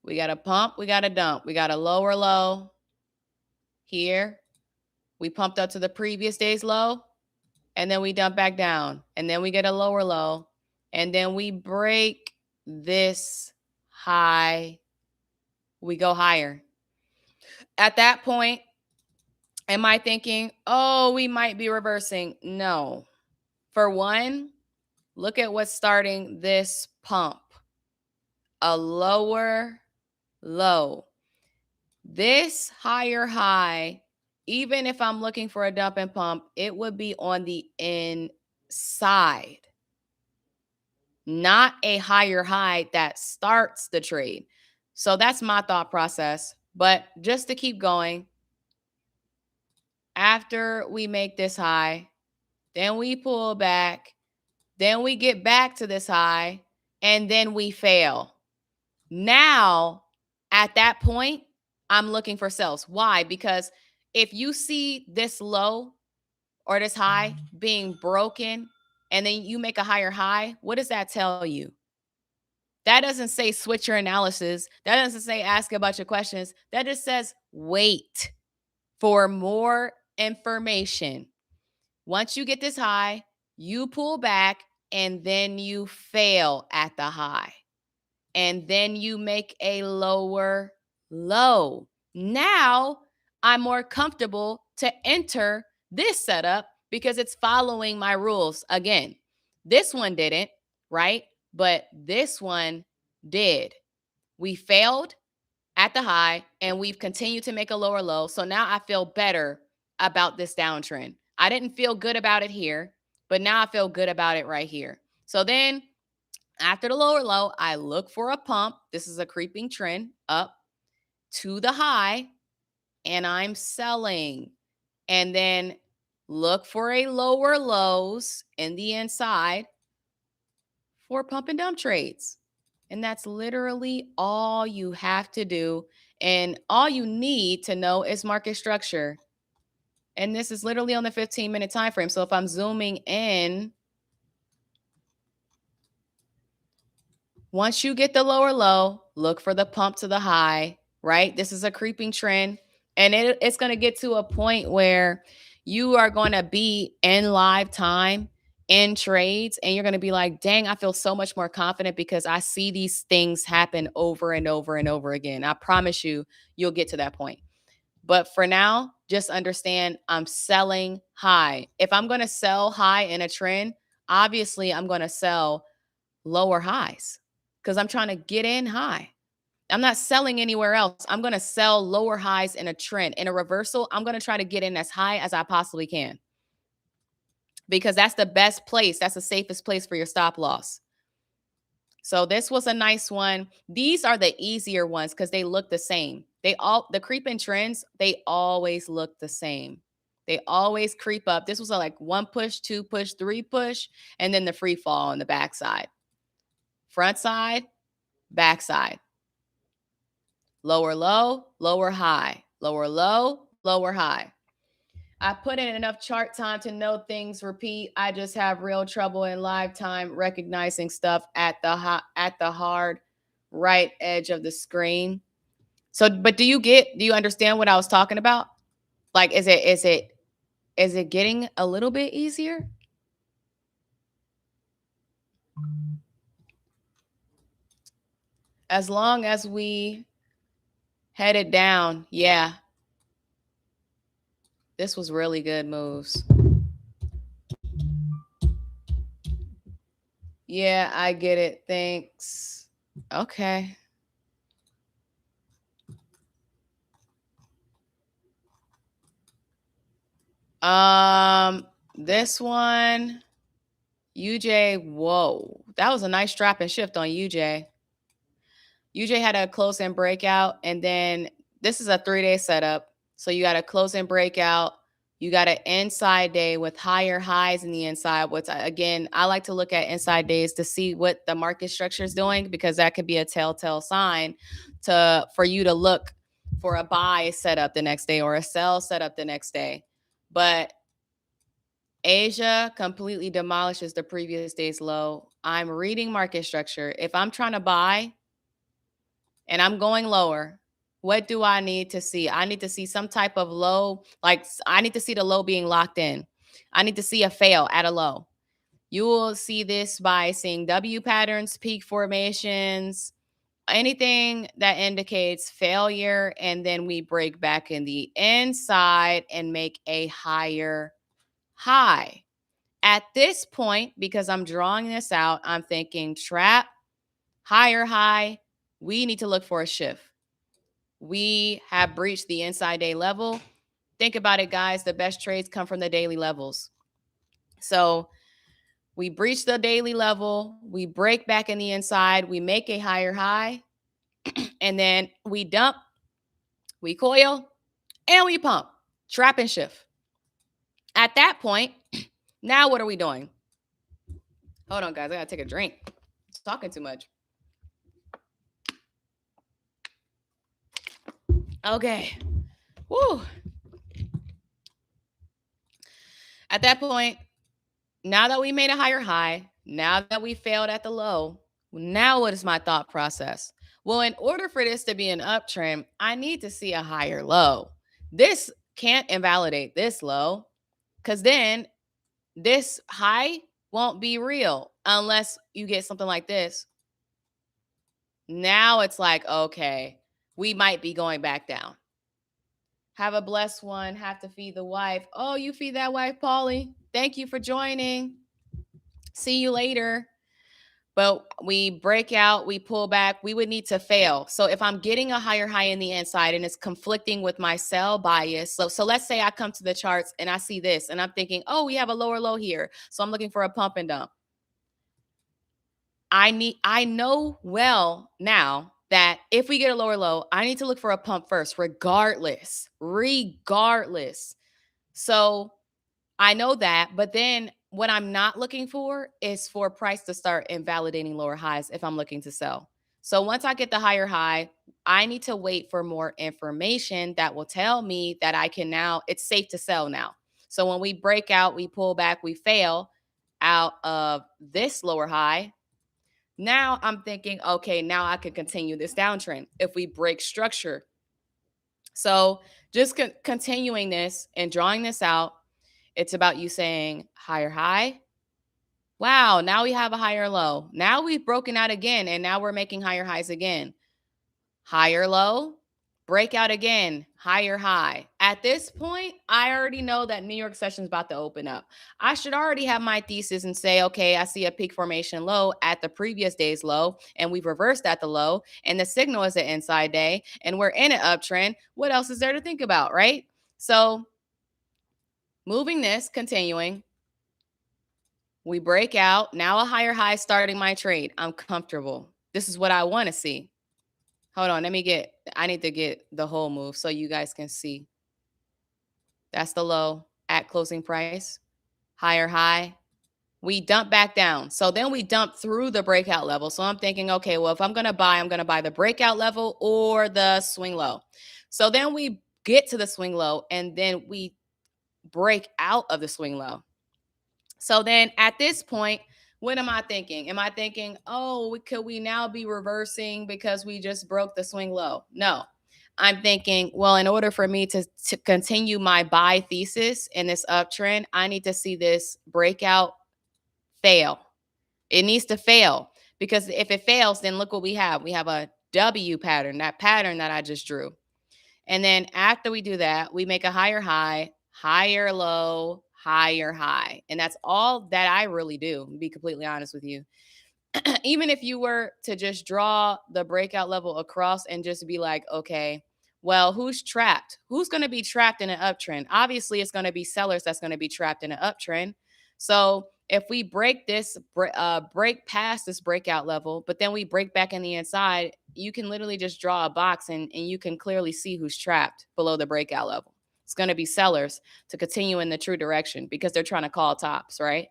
We got a pump. We got a dump. We got a lower low here. We pumped up to the previous day's low, and then we dump back down. And then we get a lower low. And then we break this high. We go higher. At that point, am I thinking, oh, we might be reversing? No. For one, look at what's starting this pump. A lower low. This higher high, even if I'm looking for a dump and pump, it would be on the inside, not a higher high that starts the trade. So that's my thought process. But just to keep going, after we make this high, then we pull back, then we get back to this high, and then we fail. Now, at that point, I'm looking for sells. Why? Because if you see this low or this high being broken and then you make a higher high, what does that tell you? That doesn't say switch your analysis. That doesn't say ask a bunch of questions. That just says wait for more information. Once you get this high, you pull back and then you fail at the high. And then you make a lower low. Now I'm more comfortable to enter this setup because it's following my rules. Again, this one didn't, right? But this one did. We failed at the high and we've continued to make a lower low. So now I feel better about this downtrend. I didn't feel good about it here, but now I feel good about it right here. So then after the lower low, I look for a pump. This is a creeping trend up to the high, and I'm selling. And then look for a lower lows in the inside for pump and dump trades. And that's literally all you have to do. And all you need to know is market structure. And this is literally on the 15-minute time frame. So if I'm zooming in, once you get the lower low, look for the pump to the high, right? This is a creeping trend. And it's going to get to a point where you are going to be in live time in trades. And you're going to be like, dang, I feel so much more confident because I see these things happen over and over and over again. I promise you, you'll get to that point. But for now, just understand I'm selling high. If I'm going to sell high in a trend, obviously I'm going to sell lower highs because I'm trying to get in high. I'm not selling anywhere else. I'm going to sell lower highs in a trend. In a reversal, I'm going to try to get in as high as I possibly can because that's the best place. That's the safest place for your stop loss. So this was a nice one. These are the easier ones because they look the same. The creeping trends, they always look the same. They always creep up. This was like 1 push, 2 push, 3 push, and then the free fall on the backside. Front side, backside. Lower low, lower high. Lower low, lower high. I put in enough chart time to know things repeat. I just have real trouble in live time recognizing stuff at the hard right edge of the screen. So, but do you understand what I was talking about? Like, is it getting a little bit easier? As long as we head it down, yeah. This was really good moves. Yeah, I get it. Thanks. Okay. This one, UJ, whoa. That was a nice drop and shift on UJ. UJ had a close in breakout, and then this is a 3-day setup. So you got a close in breakout. You got an inside day with higher highs in the inside. Which again, I like to look at inside days to see what the market structure is doing, because that could be a telltale sign for you to look for a buy setup the next day or a sell setup the next day. But Asia completely demolishes the previous day's low. I'm reading market structure. If I'm trying to buy and I'm going lower, what do I need to see? I need to see some type of low, like I need to see the low being locked in. I need to see a fail at a low. You will see this by seeing W patterns, peak formations, anything that indicates failure, and then we break back in the inside and make a higher high. At this point, because I'm drawing this out, I'm thinking trap, higher high. We need to look for a shift. We have breached the inside day level. Think about it, guys. The best trades come from the daily levels. So we breach the daily level. We break back in the inside. We make a higher high. And then we dump, we coil, and we pump. Trap and shift. At that point, now what are we doing? Hold on, guys. I got to take a drink. I'm talking too much. Okay. Woo. At that point, now that we made a higher high, now that we failed at the low, now what is my thought process? Well, in order for this to be an uptrend, I need to see a higher low. This can't invalidate this low, because then this high won't be real unless you get something like this. Now it's like, okay, we might be going back down. Have a blessed one. Have to feed the wife. Oh, you feed that wife, Paulie. Thank you for joining. See you later. But we break out, we pull back, we would need to fail. So if I'm getting a higher high in the inside and it's conflicting with my sell bias, so let's say I come to the charts and I see this and I'm thinking, oh, we have a lower low here. So I'm looking for a pump and dump. I know well now that if we get a lower low, I need to look for a pump first, regardless. So I know that, but then what I'm not looking for is for price to start invalidating lower highs if I'm looking to sell. So once I get the higher high, I need to wait for more information that will tell me that I can now, it's safe to sell now. So when we break out, we pull back, we fail out of this lower high. Now I'm thinking, okay, now I can continue this downtrend if we break structure. So just continuing this and drawing this out, it's about you saying higher high. Wow, now we have a higher low. Now we've broken out again, and now we're making higher highs again. Higher low, breakout again, higher high. At this point, I already know that New York session is about to open up. I should already have my thesis and say, okay, I see a peak formation low at the previous day's low, and we've reversed at the low, and the signal is an inside day, and we're in an uptrend. What else is there to think about, right? So moving this, continuing, we break out. Now a higher high starting my trade. I'm comfortable. This is what I want to see. Hold on. I need to get the whole move so you guys can see. That's the low at closing price. Higher high. We dump back down. So then we dump through the breakout level. So I'm thinking, okay, well, if I'm going to buy the breakout level or the swing low. So then we get to the swing low and then we break out of the swing low. So then at this point, what am I thinking? Am I thinking, oh, could we now be reversing because we just broke the swing low? No. I'm thinking, well, in order for me to continue my buy thesis in this uptrend, I need to see this breakout fail. It needs to fail, because if it fails, then look what we have. We have a W pattern, that pattern that I just drew. And then after we do that, we make a higher high, higher low, higher high. And that's all that I really do, to be completely honest with you. even if you were to just draw the breakout level across and just be like, okay, well, who's trapped? Who's going to be trapped in an uptrend? Obviously, it's going to be sellers that's going to be trapped in an uptrend. So if we break this, break past this breakout level, but then we break back in the inside, you can literally just draw a box and you can clearly see who's trapped below the breakout level. It's going to be sellers to continue in the true direction because they're trying to call tops, right?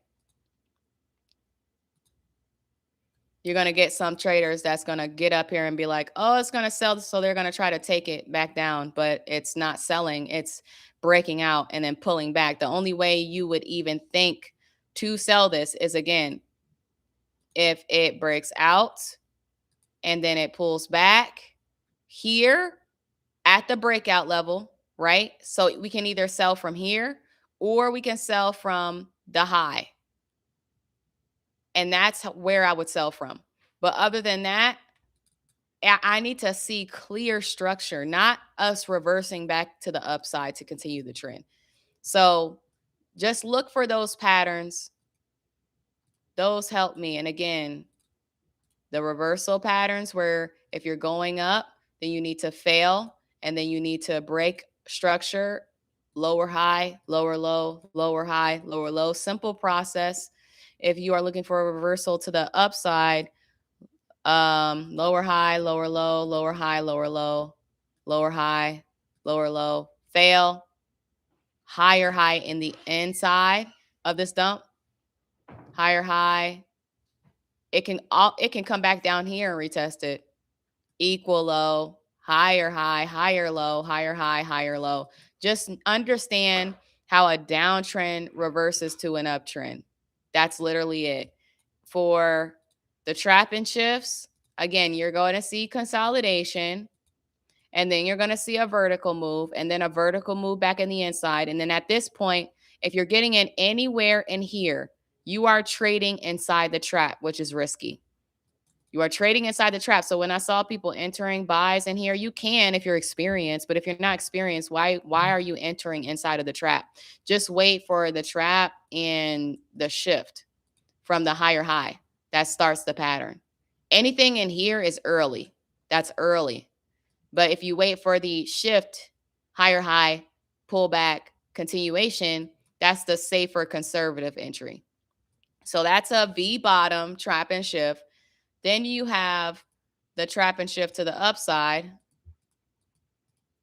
You're going to get some traders that's going to get up here and be like, oh, it's going to sell. So they're going to try to take it back down, but it's not selling. It's breaking out and then pulling back. The only way you would even think to sell this is, again, if it breaks out and then it pulls back here at the breakout level, right? So we can either sell from here or we can sell from the high. And that's where I would sell from. But other than that, I need to see clear structure, not us reversing back to the upside to continue the trend. So just look for those patterns. Those help me. And again, the reversal patterns where if you're going up, then you need to fail and then you need to break structure, lower high, lower low, lower high, lower low. Simple process. If you are looking for a reversal to the upside, lower high, lower low, lower high, lower low, lower high, lower low, fail, higher high in the inside of this dump, higher high. It can come back down here and retest it. Equal low, higher high, higher low, higher high, higher low. Just understand how a downtrend reverses to an uptrend. That's literally it. For the trap and shifts, again, you're going to see consolidation, and then you're going to see a vertical move, and then a vertical move back in the inside. And then at this point, if you're getting in anywhere in here, you are trading inside the trap, which is risky. You are trading inside the trap. So when I saw people entering buys in here, you can if you're experienced, but if you're not experienced, why are you entering inside of the trap? Just wait for the trap and the shift from the higher high. That starts the pattern. Anything in here is early. That's early. But if you wait for the shift, higher high, pullback, continuation, that's the safer conservative entry. So that's a V bottom, trap and shift. Then you have the trap and shift to the upside,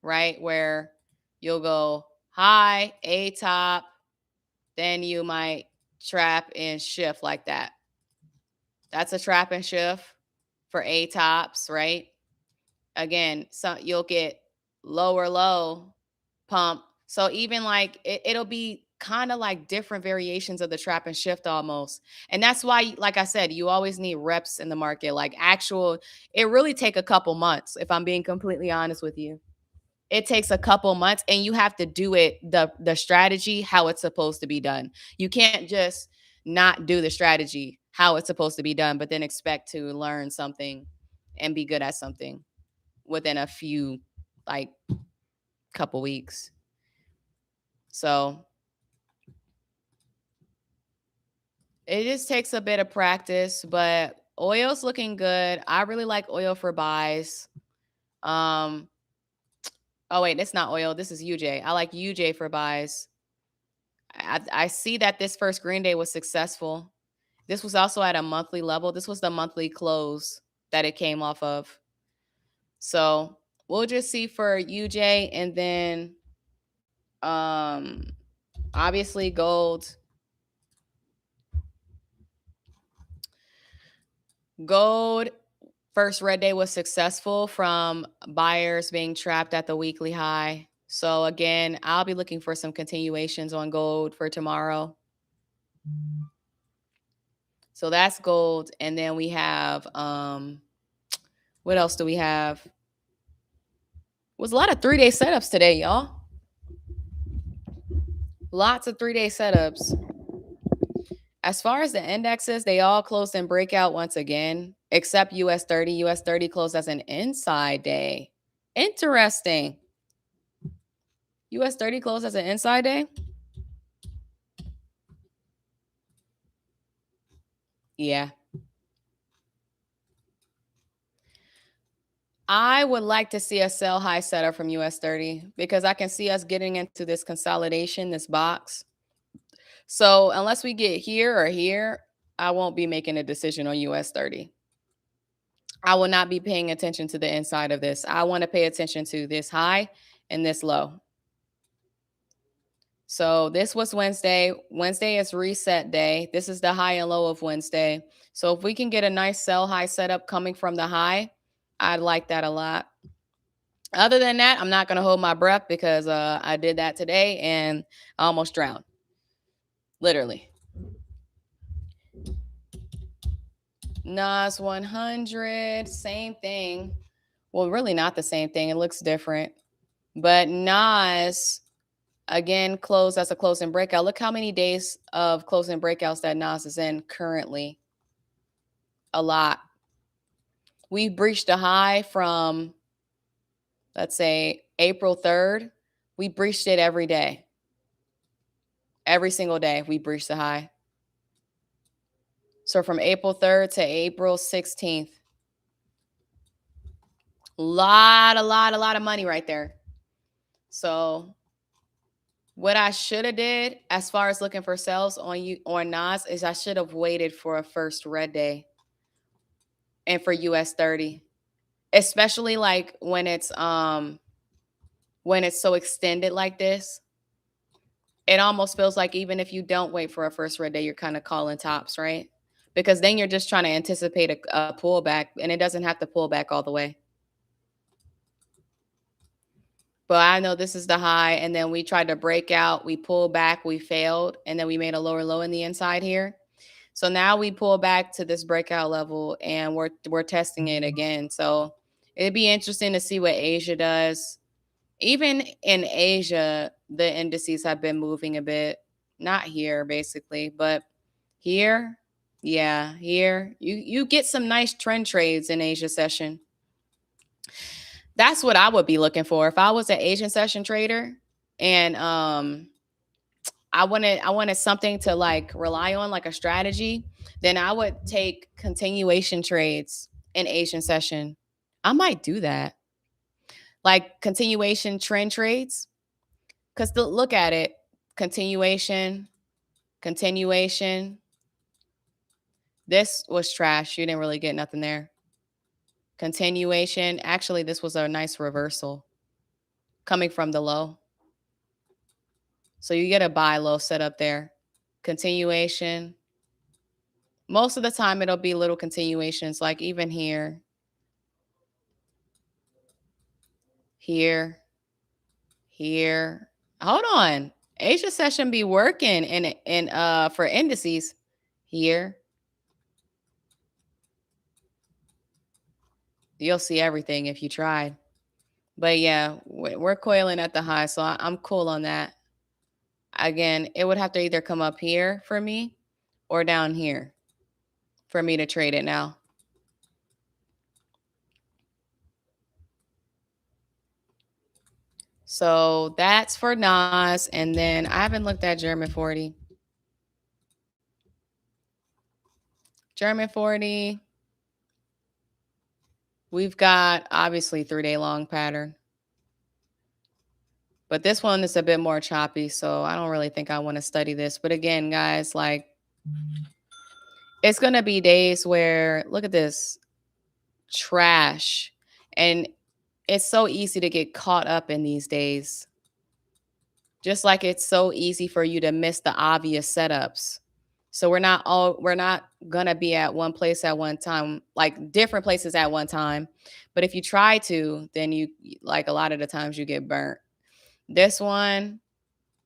right? Where you'll go high, A top, then you might trap and shift like that. That's a trap and shift for A tops, right? Again, so you'll get lower low pump. So even like it'll be kind of like different variations of the trap and shift almost. And that's why, like I said, you always need reps in the market, like actual, it really take a couple months, if I'm being completely honest with you. It takes a couple months and you have to do it, the strategy, how it's supposed to be done. You can't just not do the strategy how it's supposed to be done, but then expect to learn something and be good at something within a few, like, couple weeks. So it just takes a bit of practice, but oil's looking good. I really like oil for buys. Oh wait, it's not oil. This is UJ. I like UJ for buys. I see that this first green day was successful. This was also at a monthly level. This was the monthly close that it came off of. So we'll just see for UJ, and then obviously gold. Gold first red day was successful from buyers being trapped at the weekly high. So again, I'll be looking for some continuations on gold for tomorrow. So that's gold. And then we have what else do we have? It was a lot of 3-day setups today, y'all. Lots of 3-day setups. As far as the indexes, they all closed in breakout once again, except US 30. US 30 closed as an inside day. Interesting. US 30 closed as an inside day? Yeah. I would like to see a sell high setup from US 30 because I can see us getting into this consolidation, this box. So unless we get here or here, I won't be making a decision on US 30. I will not be paying attention to the inside of this. I want to pay attention to this high and this low. So this was Wednesday. Wednesday is reset day. This is the high and low of Wednesday. So if we can get a nice sell high setup coming from the high, I'd like that a lot. Other than that, I'm not going to hold my breath because I did that today and I almost drowned. Literally. NAS 100, same thing. Well, really not the same thing. It looks different. But NAS, again, closed as a closing breakout. Look how many days of closing breakouts that NAS is in currently. A lot. We breached a high from, let's say, April 3rd. We breached it every day. Every single day, we breached the high. So from April 3rd to April 16th. A lot of money right there. So what I should have did as far as looking for sales on NAS is I should have waited for a first red day and for US 30. Especially like when it's so extended like this. It almost feels like even if you don't wait for a first red day, you're kind of calling tops, right? Because then you're just trying to anticipate a pullback and it doesn't have to pull back all the way. But I know this is the high, and then we tried to break out. We pulled back, we failed, and then we made a lower low in the inside here. So now we pull back to this breakout level, and we're testing it again. So it'd be interesting to see what Asia does. Even in Asia, the indices have been moving a bit. Not here, basically, but here, yeah, here you get some nice trend trades in Asia session. That's what I would be looking for if I was an Asian session trader and I wanted something to like rely on, like a strategy, then I would take continuation trades in Asian session. I might do that. Like continuation trend trades. Cuz look at it. Continuation, continuation. This was trash. You didn't really get nothing there. Continuation. Actually, this was a nice reversal coming from the low. So you get a buy low set up there. Continuation. Most of the time, it'll be little continuations, like even here, here, here. Hold on. Asia session be working in for indices here. You'll see everything if you tried. But yeah, we're coiling at the high, so I'm cool on that. Again, it would have to either come up here for me or down here for me to trade it now. So that's for NAS. And then I haven't looked at German 40. German 40. We've got obviously 3-day long pattern. But this one is a bit more choppy, so I don't really think I want to study this. But again, guys, like it's going to be days where, look at this, trash. And it's so easy to get caught up in these days. Just like it's so easy for you to miss the obvious setups. So we're not going to be at one place at one time, like different places at one time. But if you try to, then you, like a lot of the times you get burnt. This one,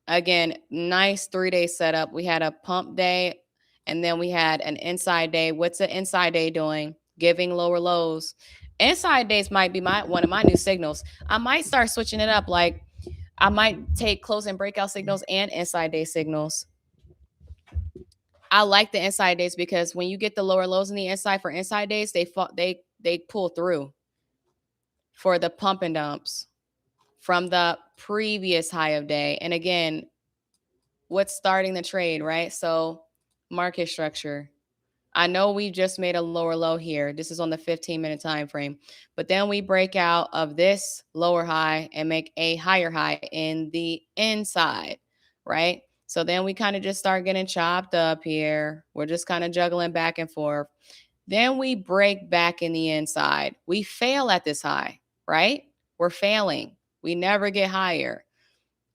again, nice 3-day setup. We had a pump day and then we had an inside day. What's the inside day doing? Giving lower lows. Inside days might be one of my new signals. I might start switching it up. Like I might take close and breakout signals and inside day signals. I like the inside days because when you get the lower lows in the inside for inside days, they pull through for the pump and dumps from the previous high of day. And again, what's starting the trade, right? So market structure. I know we just made a lower low here. This is on the 15-minute time frame. But then we break out of this lower high and make a higher high in the inside, right? So then we kind of just start getting chopped up here. We're just kind of juggling back and forth. Then we break back in the inside. We fail at this high, right? We're failing. We never get higher.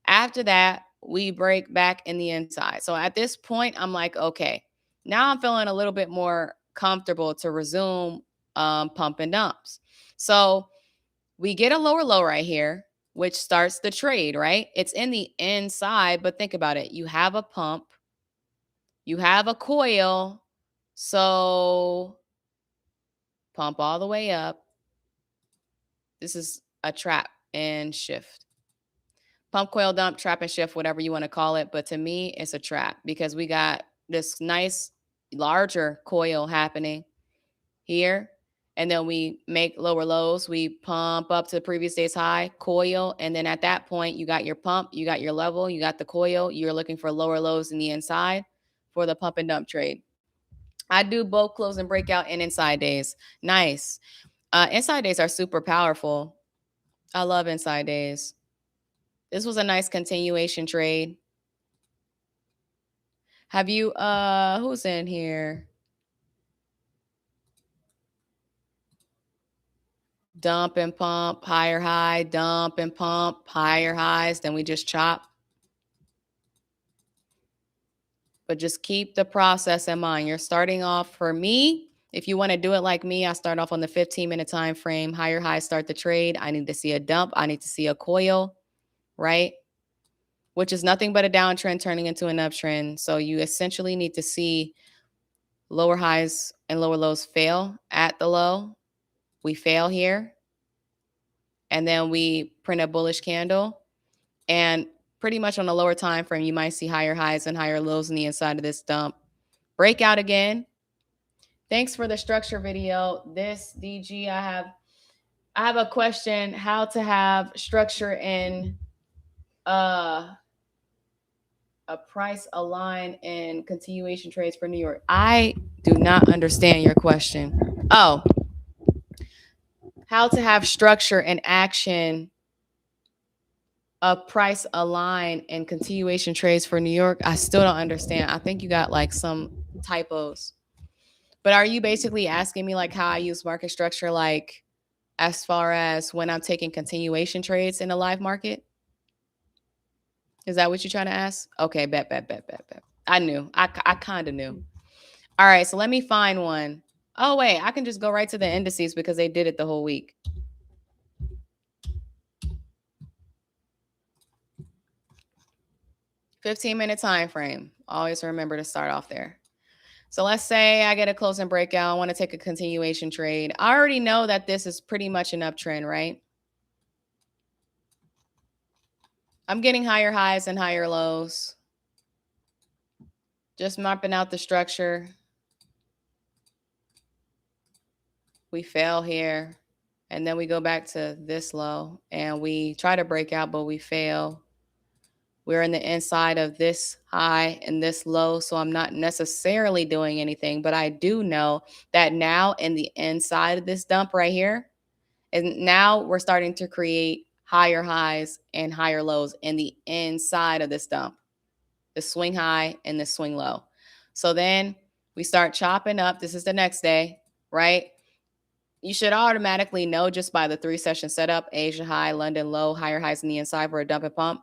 After that, we break back in the inside. So at this point, I'm like, okay, now I'm feeling a little bit more comfortable to resume pump and dumps. So we get a lower low right here, which starts the trade, right? It's in the inside, but think about it. You have a pump, you have a coil. So pump all the way up. This is a trap and shift. Pump, coil, dump, trap, and shift, whatever you want to call it. But to me, it's a trap because we got this nice larger coil happening here. And then we make lower lows. We pump up to the previous day's high, coil. And then at that point, you got your pump, you got your level, you got the coil. You're looking for lower lows in the inside for the pump and dump trade. I do both close and breakout and inside days. Nice. Inside days are super powerful. I love inside days. This was a nice continuation trade. Have you who's in here? Dump and pump, higher high, dump and pump, higher highs, then we just chop. But just keep the process in mind. You're starting off, for me, if you want to do it like me, I start off on the 15-minute time frame, higher high, start the trade. I need to see a dump. I need to see a coil, right? Which is nothing but a downtrend turning into an uptrend. So you essentially need to see lower highs and lower lows fail at the low. We fail here. And then we print a bullish candle. And pretty much on the lower time frame, you might see higher highs and higher lows on the inside of this dump. Breakout again. Thanks for the structure video. This DG, I have a question: how to have structure in a price align and continuation trades for New York. I do not understand your question. Oh, how to have structure and action, a price align and continuation trades for New York. I still don't understand. I think you got like some typos. But are you basically asking me like how I use market structure, like as far as when I'm taking continuation trades in the live market? Is that what you're trying to ask? Okay, bet. I knew. I kind of knew. All right, so let me find one. Oh, wait, I can just go right to the indices because they did it the whole week. $15-minute time frame. Always remember to start off there. So let's say I get a close and breakout. I want to take a continuation trade. I already know that this is pretty much an uptrend, right? I'm getting higher highs and higher lows. Just mapping out the structure. We fail here. And then we go back to this low. And we try to break out, but we fail. We're in the inside of this high and this low. So I'm not necessarily doing anything. But I do know that now in the inside of this dump right here, and now we're starting to create higher highs and higher lows in the inside of this dump, the swing high and the swing low. So then we start chopping up. This is the next day, right? You should automatically know just by the 3-session setup, Asia high, London low, higher highs in the inside for a dump and pump.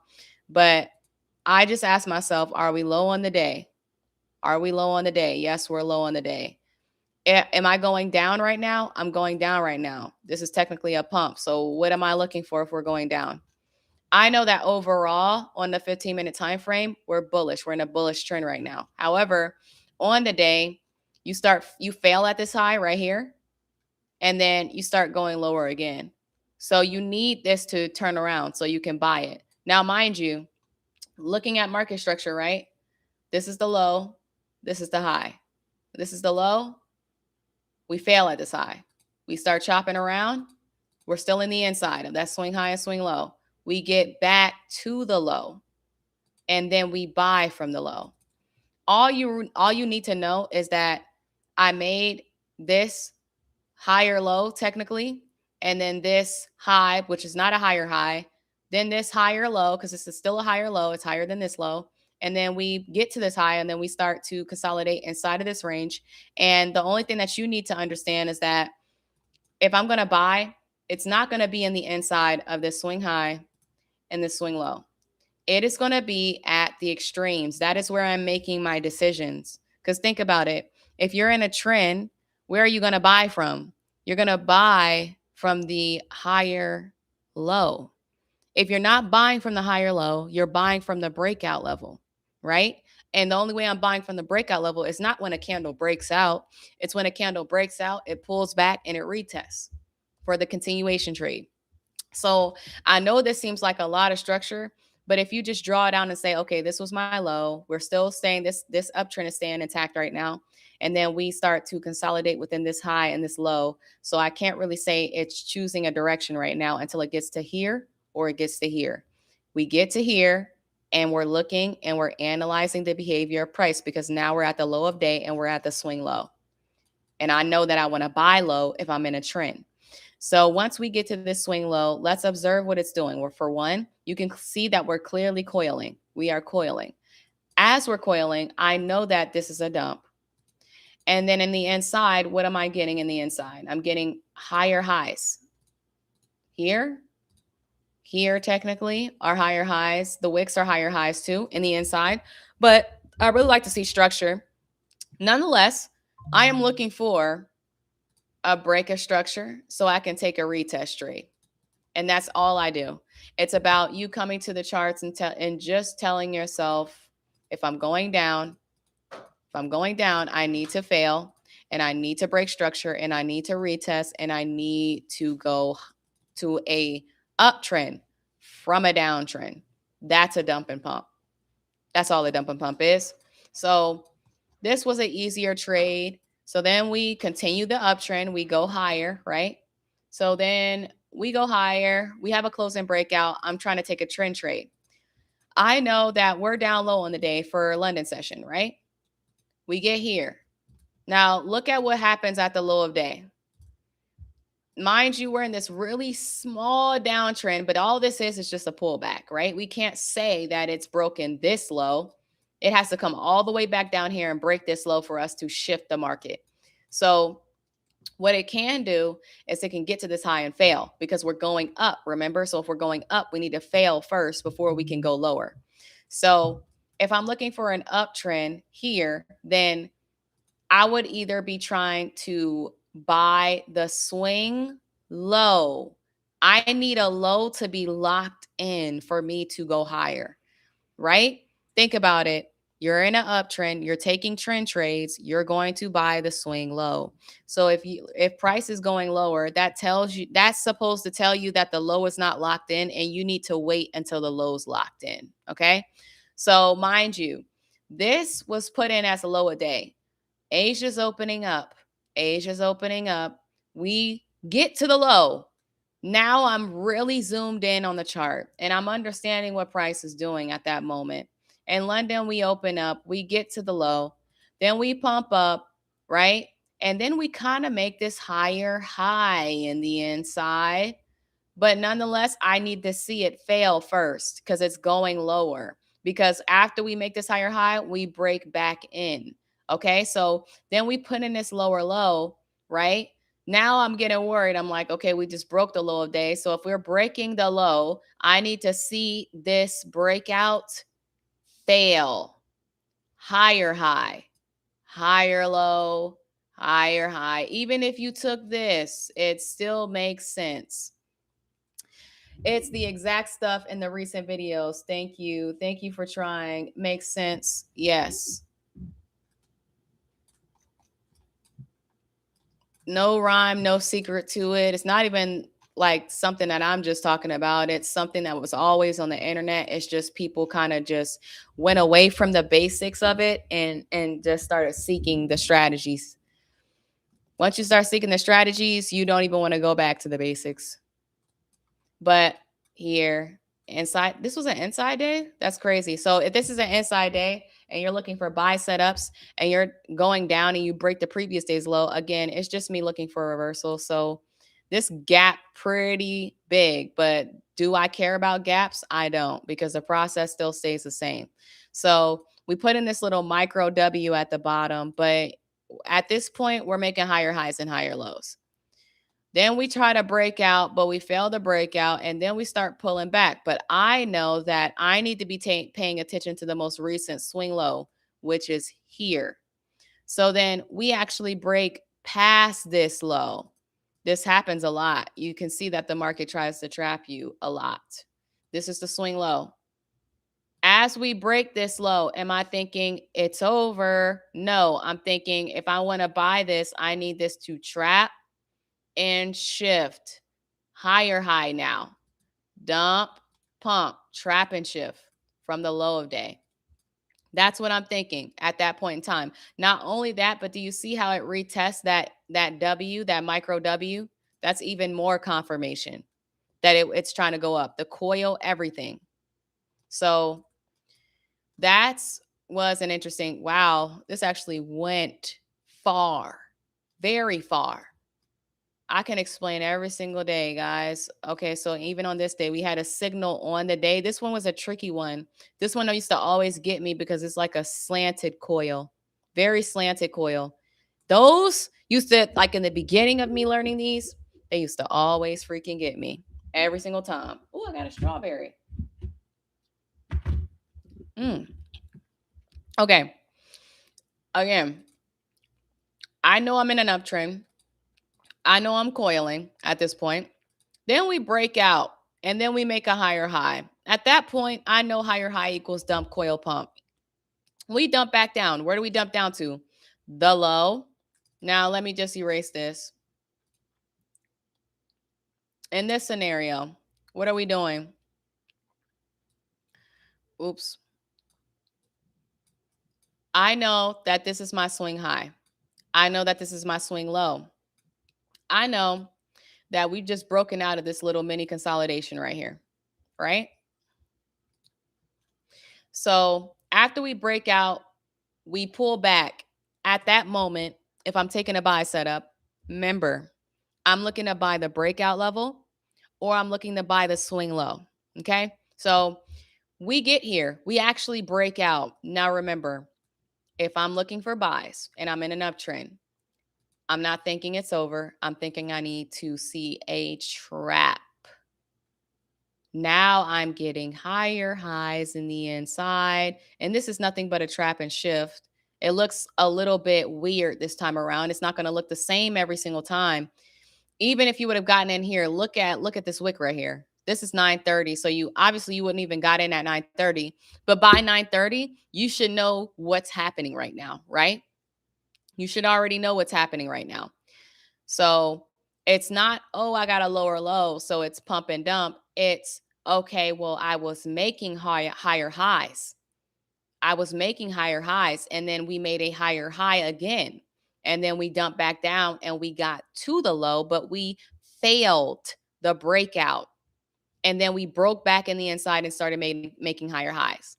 But I just asked myself, are we low on the day? Are we low on the day? Yes, we're low on the day. Am I going down right now? I'm going down right now. This is technically a pump. So what am I looking for if we're going down? I know that overall on the 15-minute time frame, we're bullish. We're in a bullish trend right now. However, on the day, you fail at this high right here, and then you start going lower again. So you need this to turn around so you can buy it. Now, mind you, looking at market structure, right? This is the low. This is the high. This is the low. We fail at this high. We start chopping around. We're still in the inside of that swing high and swing low. We get back to the low, and then we buy from the low. All you need to know is that I made this higher low technically, and then this high, which is not a higher high, then this higher low, because this is still a higher low, it's higher than this low. And then we get to this high, and then we start to consolidate inside of this range. And the only thing that you need to understand is that if I'm going to buy, it's not going to be in the inside of this swing high and this swing low. It is going to be at the extremes. That is where I'm making my decisions. Because think about it. If you're in a trend, where are you going to buy from? You're going to buy from the higher low. If you're not buying from the higher low, you're buying from the breakout level, right? And the only way I'm buying from the breakout level is not when a candle breaks out. It's when a candle breaks out, it pulls back and it retests for the continuation trade. So I know this seems like a lot of structure, but if you just draw it down and say, okay, this was my low, we're still staying, this uptrend is staying intact right now. And then we start to consolidate within this high and this low. So I can't really say it's choosing a direction right now until it gets to here or it gets to here. We get to here and we're looking and we're analyzing the behavior of price, because now we're at the low of day and we're at the swing low. And I know that I want to buy low if I'm in a trend. So once we get to this swing low, let's observe what it's doing. Well, for one, you can see that we're clearly coiling. We are coiling. As we're coiling, I know that this is a dump. And then in the inside, what am I getting in the inside? I'm getting higher highs. Here technically are higher highs. The wicks are higher highs too in the inside. But I really like to see structure. Nonetheless, I am looking for a break of structure so I can take a retest trade. And that's all I do. It's about you coming to the charts and just telling yourself, if I'm going down, I need to fail and I need to break structure and I need to retest and I need to go to a uptrend from a downtrend. That's a dump and pump. That's all a dump and pump is. So this was an easier trade. So then we continue the uptrend. We go higher, right? So then we go higher. We have a closing breakout. I'm trying to take a trend trade. I know that we're down low on the day for London session, right? We get here. Now look at what happens at the low of day. Mind you, we're in this really small downtrend, but all this is just a pullback, right? We can't say that it's broken this low. It has to come all the way back down here and break this low for us to shift the market. So what it can do is it can get to this high and fail because we're going up, remember? So if we're going up, we need to fail first before we can go lower. So if I'm looking for an uptrend here, then I would either be trying to buy the swing low. I need a low to be locked in for me to go higher, right? Think about it. You're in an uptrend, you're taking trend trades, you're going to buy the swing low. So if price is going lower, that tells you, that's supposed to tell you that the low is not locked in and you need to wait until the low's locked in, okay? So mind you, this was put in as a low a day. Asia's opening up. We get to the low. Now I'm really zoomed in on the chart and I'm understanding what price is doing at that moment. In London, we open up, we get to the low, then we pump up, right? And then we kind of make this higher high in the inside. But nonetheless, I need to see it fail first because it's going lower. Because after we make this higher high, we break back in. Okay, so then we put in this lower low, right? Now I'm getting worried. I'm like, okay, we just broke the low of day. So if we're breaking the low, I need to see this breakout fail. Higher high, higher low, higher high. Even if you took this, it still makes sense. It's the exact stuff in the recent videos. Thank you. Thank you for trying. Makes sense. Yes. No rhyme, no secret to it. It's not even like something that I'm just talking about. It's something that was always on the internet. It's just people kind of just went away from the basics of it and just started seeking the strategies. Once you start seeking the strategies, you don't even want to go back to the basics. But here, inside, this was an inside day? That's crazy. So if this is an inside day and you're looking for buy setups and you're going down and you break the previous day's low, again, it's just me looking for a reversal. So this gap pretty big, but do I care about gaps? I don't, because the process still stays the same. So we put in this little micro W at the bottom, but at this point, we're making higher highs and higher lows. Then we try to break out, but we fail to break out, and then we start pulling back. But I know that I need to be paying attention to the most recent swing low, which is here. So then we actually break past this low. This happens a lot. You can see that the market tries to trap you a lot. This is the swing low. As we break this low, am I thinking it's over? No, I'm thinking if I want to buy this, I need this to trap and shift. Higher high now. Dump, pump, trap and shift from the low of day. That's what I'm thinking at that point in time. Not only that, but do you see how it retests that W, that micro W? That's even more confirmation that it's trying to go up. The coil, everything. So that's was an interesting, wow, this actually went far, very far. I can explain every single day, guys. Okay, so even on this day, we had a signal on the day. This one was a tricky one. This one used to always get me because it's like a slanted coil, very slanted coil. Those used to, like in the beginning of me learning these, they used to always freaking get me every single time. Oh, I got a strawberry. Okay. Again, I know I'm in an uptrend. I know I'm coiling at this point. Then we break out and then we make a higher high. At that point, I know higher high equals dump, coil, pump. We dump back down. Where do we dump down to? The low. Now, let me just erase this. In this scenario, what are we doing? Oops. I know that this is my swing high. I know that this is my swing low. I know that we've just broken out of this little mini consolidation right here, right? So after we break out, we pull back. At that moment, if I'm taking a buy setup, remember, I'm looking to buy the breakout level or I'm looking to buy the swing low. Okay. So we get here, we actually break out. Now, remember, if I'm looking for buys and I'm in an uptrend, I'm not thinking it's over. I'm thinking I need to see a trap. Now I'm getting higher highs in the inside, and this is nothing but a trap and shift. It looks a little bit weird this time around. It's not going to look the same every single time. Even if you would have gotten in here, look at this wick right here. This is 9:30, so you wouldn't even got in at 9:30, but by 9:30, you should know what's happening right now, right? You should already know what's happening right now. So it's not, oh, I got a lower low, so it's pump and dump. It's, okay, well, I was making higher highs. I was making higher highs, and then we made a higher high again. And then we dumped back down and we got to the low, but we failed the breakout. And then we broke back in the inside and started making higher highs.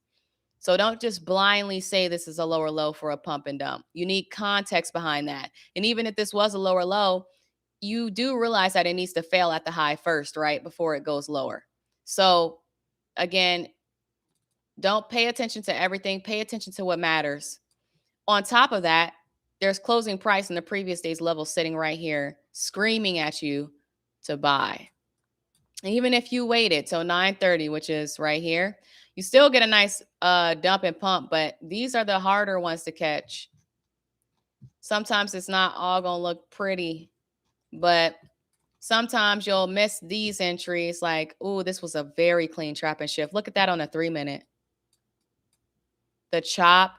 So don't just blindly say this is a lower low for a pump and dump. You need context behind that. And even if this was a lower low, you do realize that it needs to fail at the high first, right? Before it goes lower. So again, don't pay attention to everything. Pay attention to what matters. On top of that, there's closing price in the previous day's level sitting right here, screaming at you to buy. And even if you waited till 9:30, which is right here, you still get a nice dump and pump, but these are the harder ones to catch. Sometimes it's not all going to look pretty, but sometimes you'll miss these entries like, oh, this was a very clean trap and shift. Look at that on a 3-minute. The chop,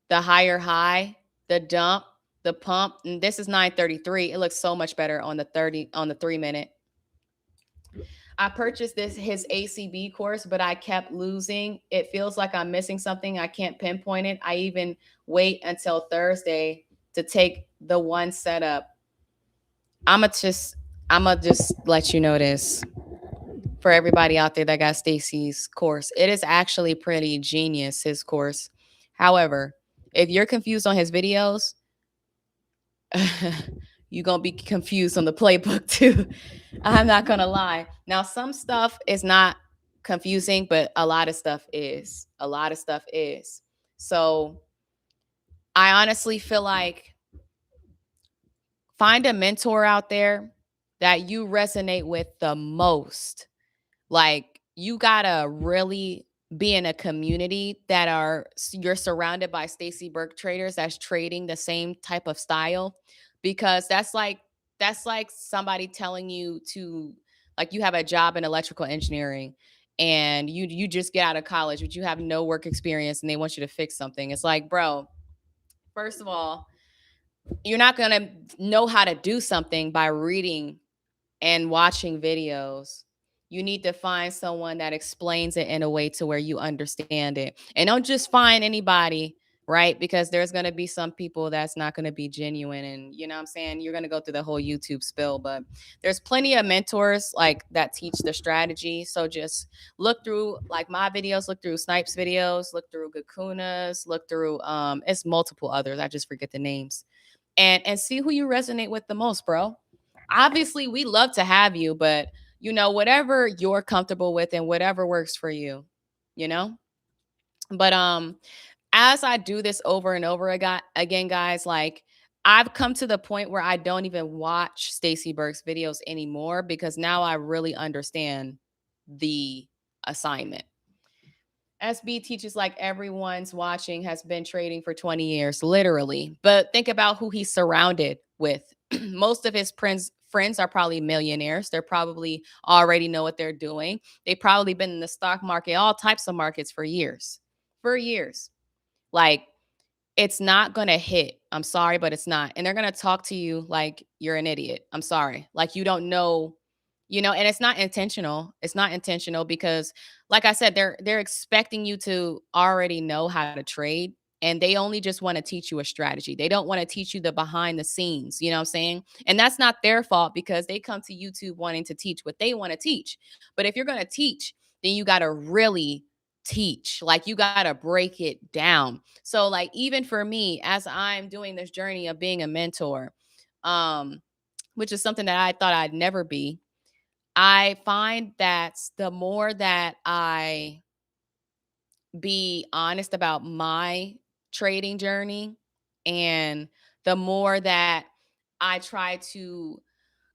the higher high, the dump, the pump. And this is 9:33. It looks so much better on the 3-minute. I purchased his ACB course, but I kept losing. It feels like I'm missing something. I can't pinpoint it. I even wait until Thursday to take the one setup. I'ma just let you know this for everybody out there that got Stacy's course. It is actually pretty genius, his course. However, if you're confused on his videos, you're going to be confused on the playbook too. I'm not going to lie. Now, some stuff is not confusing, but a lot of stuff is. A lot of stuff is. So I honestly feel like find a mentor out there that you resonate with the most. Like, you gotta really be in a community that are you're surrounded by Stacy Burke traders that's trading the same type of style, because that's like somebody telling you to, like, you have a job in electrical engineering and you just get out of college but you have no work experience and they want you to fix something. It's like, bro, first of all, you're not going to know how to do something by reading and watching videos. You need to find someone that explains it in a way to where you understand it. And don't just find anybody, right? Because there's going to be some people that's not going to be genuine. And you know what I'm saying? You're going to go through the whole YouTube spill, but there's plenty of mentors like that teach the strategy. So just look through like my videos, look through Snipes videos, look through Gakuna's, look through it's multiple others. I just forget the names. And see who you resonate with the most, bro. Obviously, we love to have you, but whatever you're comfortable with and whatever works for you, you know? But as I do this over and over again, guys, like, I've come to the point where I don't even watch Stacy Burke's videos anymore because now I really understand the assignment. SB teaches like everyone's watching has been trading for 20 years, literally. But think about who he's surrounded with. Most of his friends are probably millionaires. They're probably already know what they're doing. They've probably been in the stock market, all types of markets for years. For years. Like, it's not going to hit. I'm sorry, but it's not. And they're going to talk to you like you're an idiot. I'm sorry. Like, you don't know, and it's not intentional. It's not intentional because, like I said, they're expecting you to already know how to trade, and they only just want to teach you a strategy. They don't want to teach you the behind the scenes, you know what I'm saying? And that's not their fault because they come to YouTube wanting to teach what they want to teach. But if you're going to teach, then you got to really teach. Like, you got to break it down. So like, even for me, as I'm doing this journey of being a mentor, um which is something that I thought I'd never be, I find that the more that I be honest about my trading journey, and the more that I try to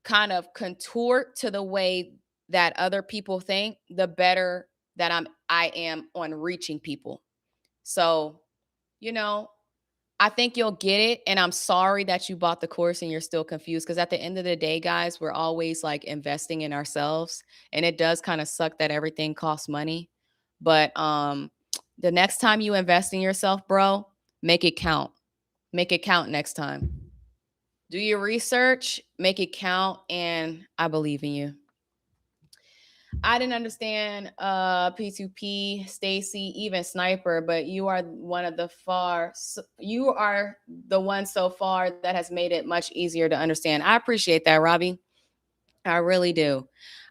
kind of contort to the way that other people think, the better that I am on reaching people. So, you know, I think you'll get it. And I'm sorry that you bought the course and you're still confused. Because at the end of the day, guys, we're always like investing in ourselves. And it does kind of suck that everything costs money. But the next time you invest in yourself, bro, make it count. Make it count next time. Do your research, make it count, and I believe in you. I didn't understand P2P, Stacy, even Sniper, but you are the one so far that has made it much easier to understand. I appreciate that, Robbie. I really do.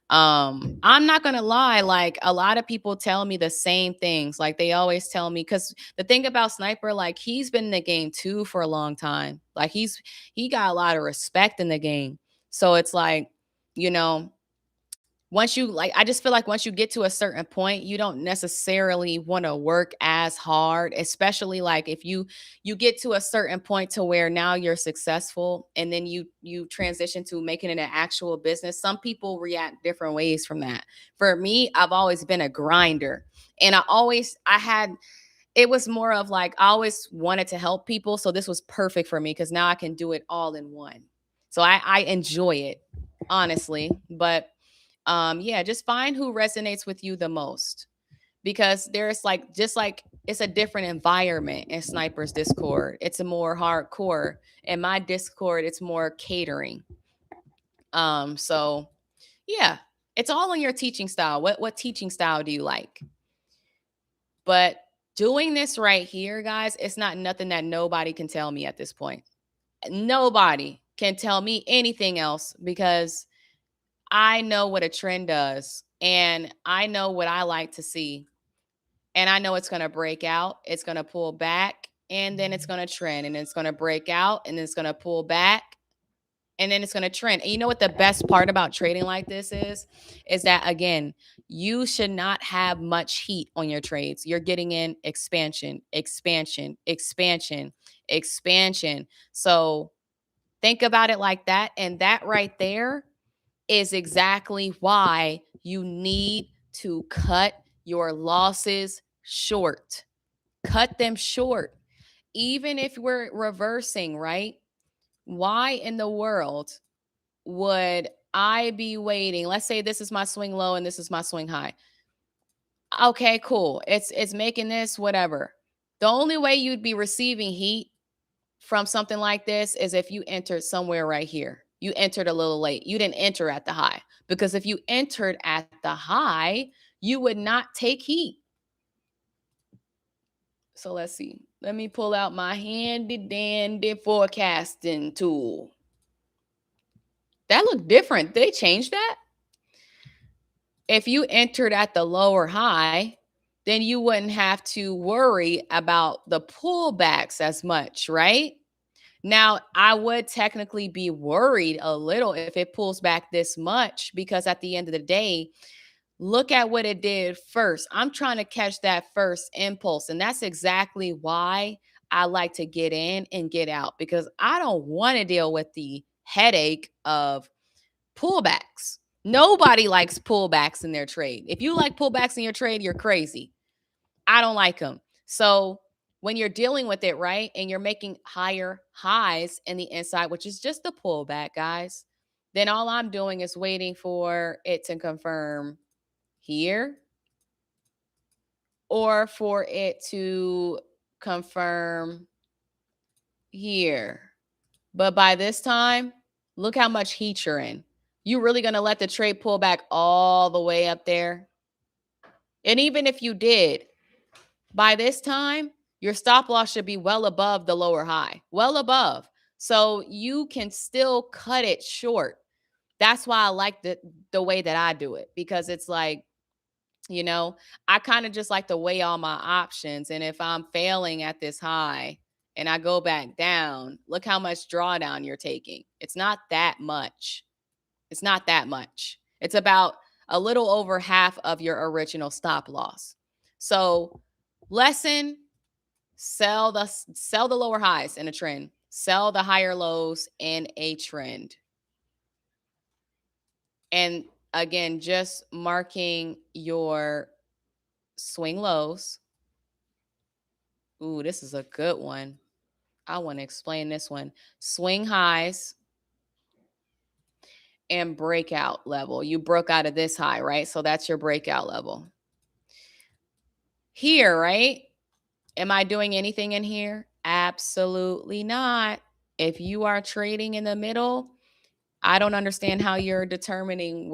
I'm not gonna lie, like, a lot of people tell me the same things. Like, they always tell me, because the thing about Sniper, like, he's been in the game too for a long time. Like, he got a lot of respect in the game. So it's like, you know, once you like I just feel like once you get to a certain point, you don't necessarily want to work as hard, especially like if you get to a certain point to where now you're successful, and then you transition to making it an actual business. Some people react different ways from that. For me, I've always been a grinder, and I had it was more of like I always wanted to help people, so this was perfect for me because now I can do it all in one. So I enjoy it, honestly. But yeah, just find who resonates with you the most, because there's like, just like, it's a different environment in Sniper's Discord. It's a more hardcore. In my Discord, it's more catering. So yeah, it's all on your teaching style. What teaching style do you like? But doing this right here, guys, it's not nothing that nobody can tell me at this point. Nobody can tell me anything else because I know what a trend does, and I know what I like to see. And I know it's going to break out. It's going to pull back, and then it's going to trend, and it's going to break out, and then it's going to pull back, and then it's going to trend. And you know what the best part about trading like this is that, again, you should not have much heat on your trades. You're getting in expansion, expansion, expansion, expansion. So think about it like that. And that right there is exactly why you need to cut your losses short. Cut them short. Even if we're reversing, right? Why in the world would I be waiting? Let's say this is my swing low and this is my swing high. Okay, cool. It's making this whatever. The only way you'd be receiving heat from something like this is if you entered somewhere right here. You entered a little late. You didn't enter at the high, because if you entered at the high, you would not take heat. So let's see. Let me pull out my handy dandy forecasting tool. That looked different. They changed that. If you entered at the lower high, then you wouldn't have to worry about the pullbacks as much, right? Now, I would technically be worried a little if it pulls back this much, because at the end of the day, look at what it did first. I'm trying to catch that first impulse. And that's exactly why I like to get in and get out, because I don't want to deal with the headache of pullbacks. Nobody likes pullbacks in their trade. If you like pullbacks in your trade, you're crazy. I don't like them. So when you're dealing with it, right, and you're making higher highs in the inside, which is just a pullback, guys, then all I'm doing is waiting for it to confirm here, or for it to confirm here. But by this time, look how much heat you're in. You really going to let the trade pull back all the way up there? And even if you did, by this time, your stop loss should be well above the lower high, well above. So you can still cut it short. That's why I like the way that I do it, because it's like, I kind of just like to weigh all my options. And if I'm failing at this high and I go back down, look how much drawdown you're taking. It's not that much. It's not that much. It's about a little over half of your original stop loss. So, lesson: sell the lower highs in a trend, sell the higher lows in a trend. And again, just marking your swing lows. Ooh, this is a good one. I want to explain this one. Swing highs and breakout level. You broke out of this high, right? So that's your breakout level. Here, right? Am I doing anything in here? Absolutely not. If you are trading in the middle, I don't understand how you're determining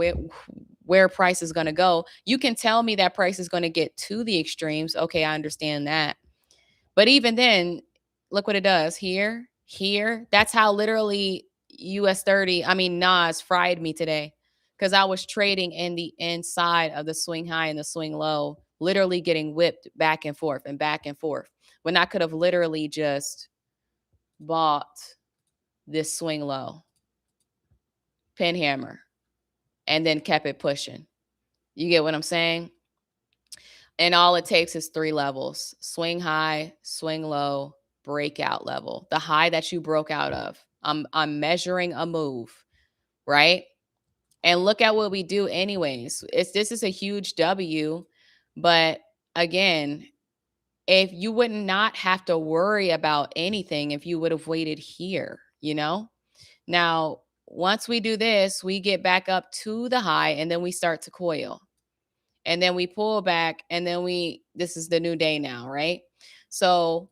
where price is going to go. You can tell me that price is going to get to the extremes. Okay, I understand that. But even then, look what it does here, here. That's how literally US 30, Nas fried me today, because I was trading in the inside of the swing high and the swing low, literally getting whipped back and forth and back and forth, when I could have literally just bought this swing low, pin hammer, and then kept it pushing. You get what I'm saying? And all it takes is 3 levels: swing high, swing low, breakout level. The high that you broke out of. I'm measuring a move, right? And look at what we do anyways. This is a huge W, but again, if you would not have to worry about anything if you would have waited here, Now, once we do this, we get back up to the high, and then we start to coil. And then we pull back, and then this is the new day now, right? So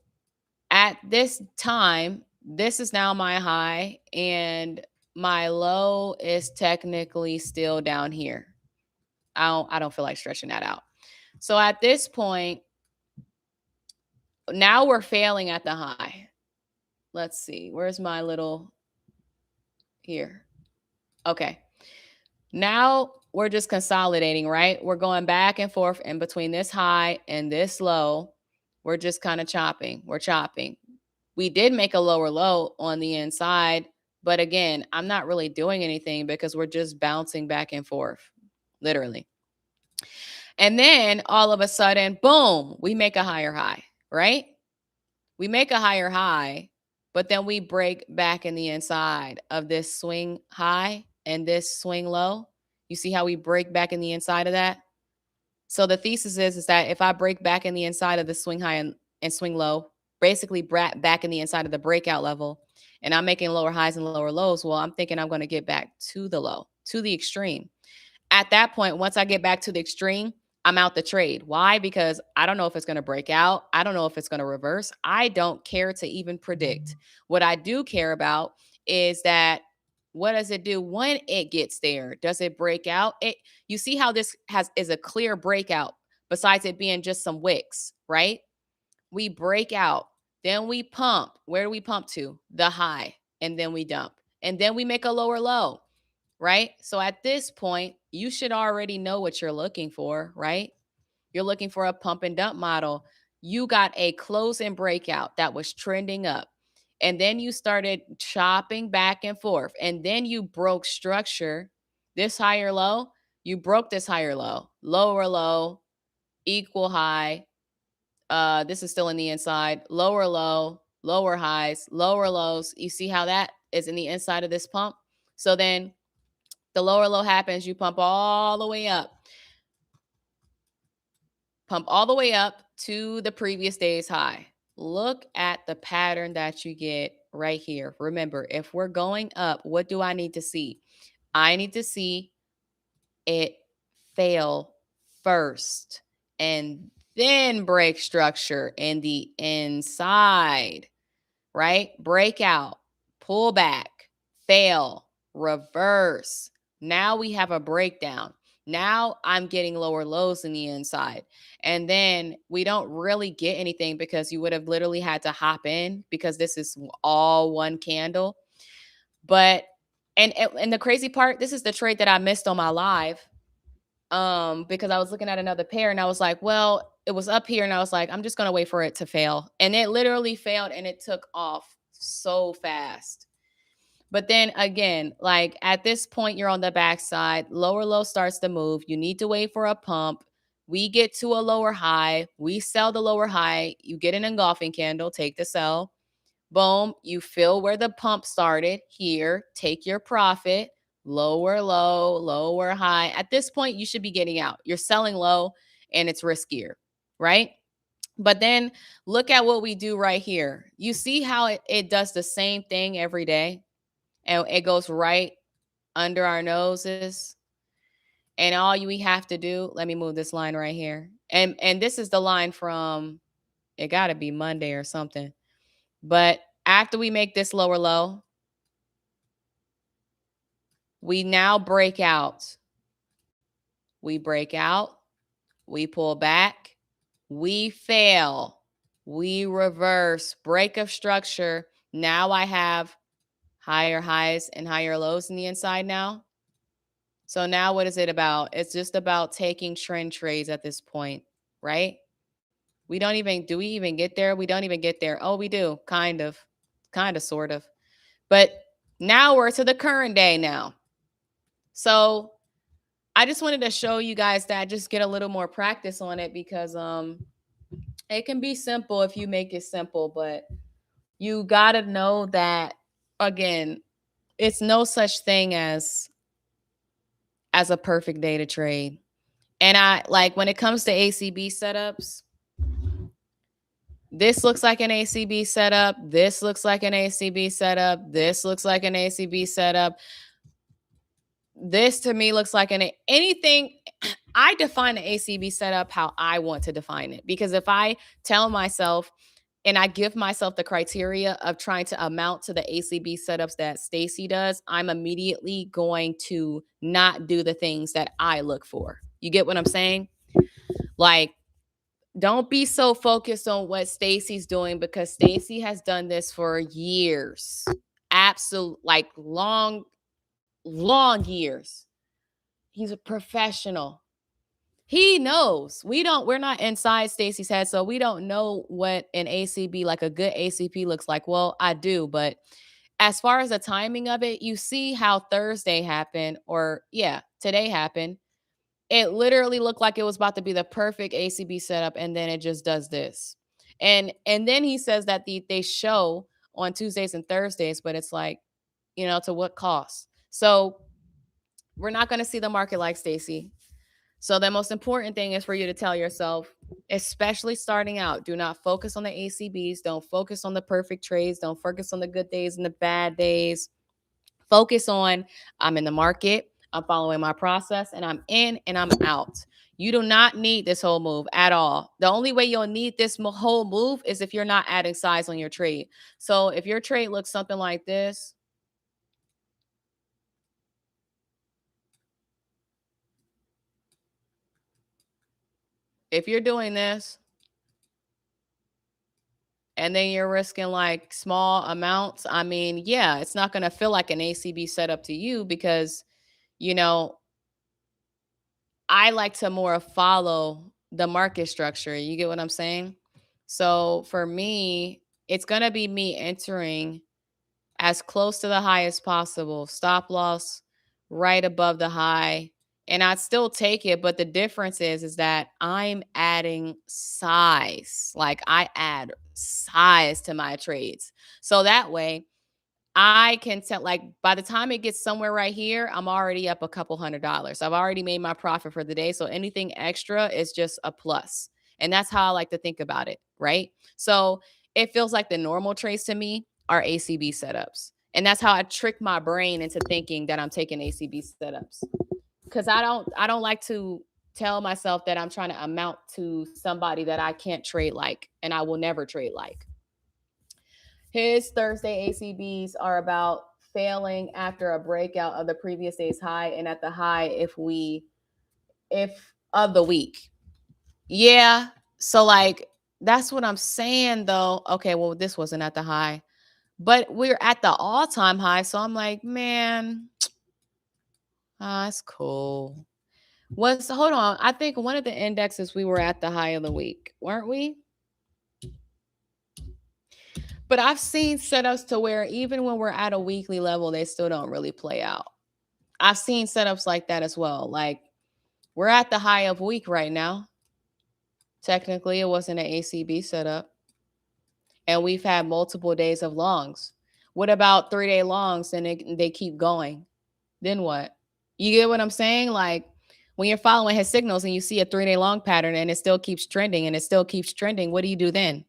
at this time, this is now my high, and my low is technically still down here. I don't feel like stretching that out. So at this point, now we're failing at the high. Let's see. Where's my little here? Okay. Now we're just consolidating, right? We're going back and forth in between this high and this low. We're just kind of chopping. We're chopping. We did make a lower low on the inside, but again, I'm not really doing anything because we're just bouncing back and forth, literally. And then all of a sudden, boom, we make a higher high, right? We make a higher high, but then we break back in the inside of this swing high and this swing low. You see how we break back in the inside of that? So the thesis is that if I break back in the inside of the swing high and swing low, basically back in the inside of the breakout level, and I'm making lower highs and lower lows, well, I'm thinking I'm going to get back to the low, to the extreme. At that point, once I get back to the extreme, I'm out the trade. Why? Because I don't know if it's going to break out. I don't know if it's going to reverse. I don't care to even predict. What I do care about is that what does it do when it gets there? Does it break out? You see how this is a clear breakout besides it being just some wicks, right? We break out, then we pump. Where do we pump to? The high, and then we dump. And then we make a lower low, right? So at this point, you should already know what you're looking for, right? You're looking for a pump and dump model. You got a close and breakout that was trending up. And then you started chopping back and forth. And then you broke structure. This higher low, you broke this higher low, lower low, equal high. This is still in the inside, lower low, lower highs, lower lows. You see how that is in the inside of this pump? So then the lower low happens, you pump all the way up. Pump all the way up to the previous day's high. Look at the pattern that you get right here. Remember, if we're going up, what do I need to see? I need to see it fail first and then break structure in the inside, right? Break out, pull back, fail, reverse. Now we have a breakdown. Now I'm getting lower lows in the inside. And then we don't really get anything because you would have literally had to hop in because this is all one candle. But and the crazy part, this is the trade that I missed on my live. Because I was looking at another pair and I was like, well, it was up here and I was like, I'm just gonna wait for it to fail. And it literally failed and it took off so fast. But then again, like at this point, you're on the backside. Lower low starts to move. You need to wait for a pump. We get to a lower high. We sell the lower high. You get an engulfing candle, take the sell. Boom. You fill where the pump started here. Take your profit. Lower low, lower high. At this point, you should be getting out. You're selling low and it's riskier, right? But then look at what we do right here. You see how it does the same thing every day? And it goes right under our noses. And all we have to do, let me move this line right here. And this is the line from, it got to be Monday or something. But after we make this lower low, we now break out. We break out. We pull back. We fail. We reverse. Break of structure. Now I have higher highs and higher lows in the inside now. So now what is it about? It's just about taking trend trades at this point, right? We even get there? We don't even get there. Oh, we do. Kind of, sort of. But now we're to the current day now. So I just wanted to show you guys that, just get a little more practice on it because it can be simple if you make it simple, but you got to know that, again, it's no such thing as a perfect day to trade. And I like when it comes to ACB setups, this looks like an ACB setup. This looks like an ACB setup. This looks like an ACB setup. This to me looks like anything. I define an ACB setup how I want to define it, because if I tell myself and I give myself the criteria of trying to amount to the ACB setups that Stacy does, I'm immediately going to not do the things that I look for. You get what I'm saying? Like, don't be so focused on what Stacy's doing, because Stacy has done this for years. Absolute, like long years. He's a professional. He knows. We're not inside Stacy's head, so we don't know what an ACB, like a good ACP looks like. Well, I do, but as far as the timing of it, you see how Thursday happened, or yeah, today happened. It literally looked like it was about to be the perfect ACB setup, and then it just does this. And then he says that they show on Tuesdays and Thursdays, but it's like, to what cost? So we're not going to see the market like Stacy. So the most important thing is for you to tell yourself, especially starting out, do not focus on the ACBs. Don't focus on the perfect trades. Don't focus on the good days and the bad days. Focus on, I'm in the market, I'm following my process, and I'm in and I'm out. You do not need this whole move at all. The only way you'll need this whole move is if you're not adding size on your trade. So if your trade looks something like this, if you're doing this, and then you're risking like small amounts, I mean, yeah, it's not going to feel like an ACB setup to you because, you know, I like to more follow the market structure. You get what I'm saying? So for me, it's going to be me entering as close to the high as possible, stop loss right above the high. And I'd still take it, but the difference is that I'm adding size. Like I add size to my trades. So that way I can tell, like, by the time it gets somewhere right here, I'm already up a couple $100. I've already made my profit for the day. So anything extra is just a plus. And that's how I like to think about it. Right. So it feels like the normal trades to me are ACB setups. And that's how I trick my brain into thinking that I'm taking ACB setups. Cause I don't like to tell myself that I'm trying to amount to somebody that I can't trade like, and I will never trade like. His Thursday ACBs are about failing after a breakout of the previous day's high and at the high if of the week. Yeah. So like that's what I'm saying though. Okay, well this wasn't at the high, but we're at the all-time high, so I'm like, man, it's cool. Hold on. I think one of the indexes we were at the high of the week, weren't we? But I've seen setups to where even when we're at a weekly level, they still don't really play out. I've seen setups like that as well. Like we're at the high of week right now. Technically, it wasn't an ACB setup. And we've had multiple days of longs. What about 3-day longs and they keep going? Then what? You get what I'm saying? Like when you're following his signals and you see a 3-day long pattern and it still keeps trending and it still keeps trending, what do you do then?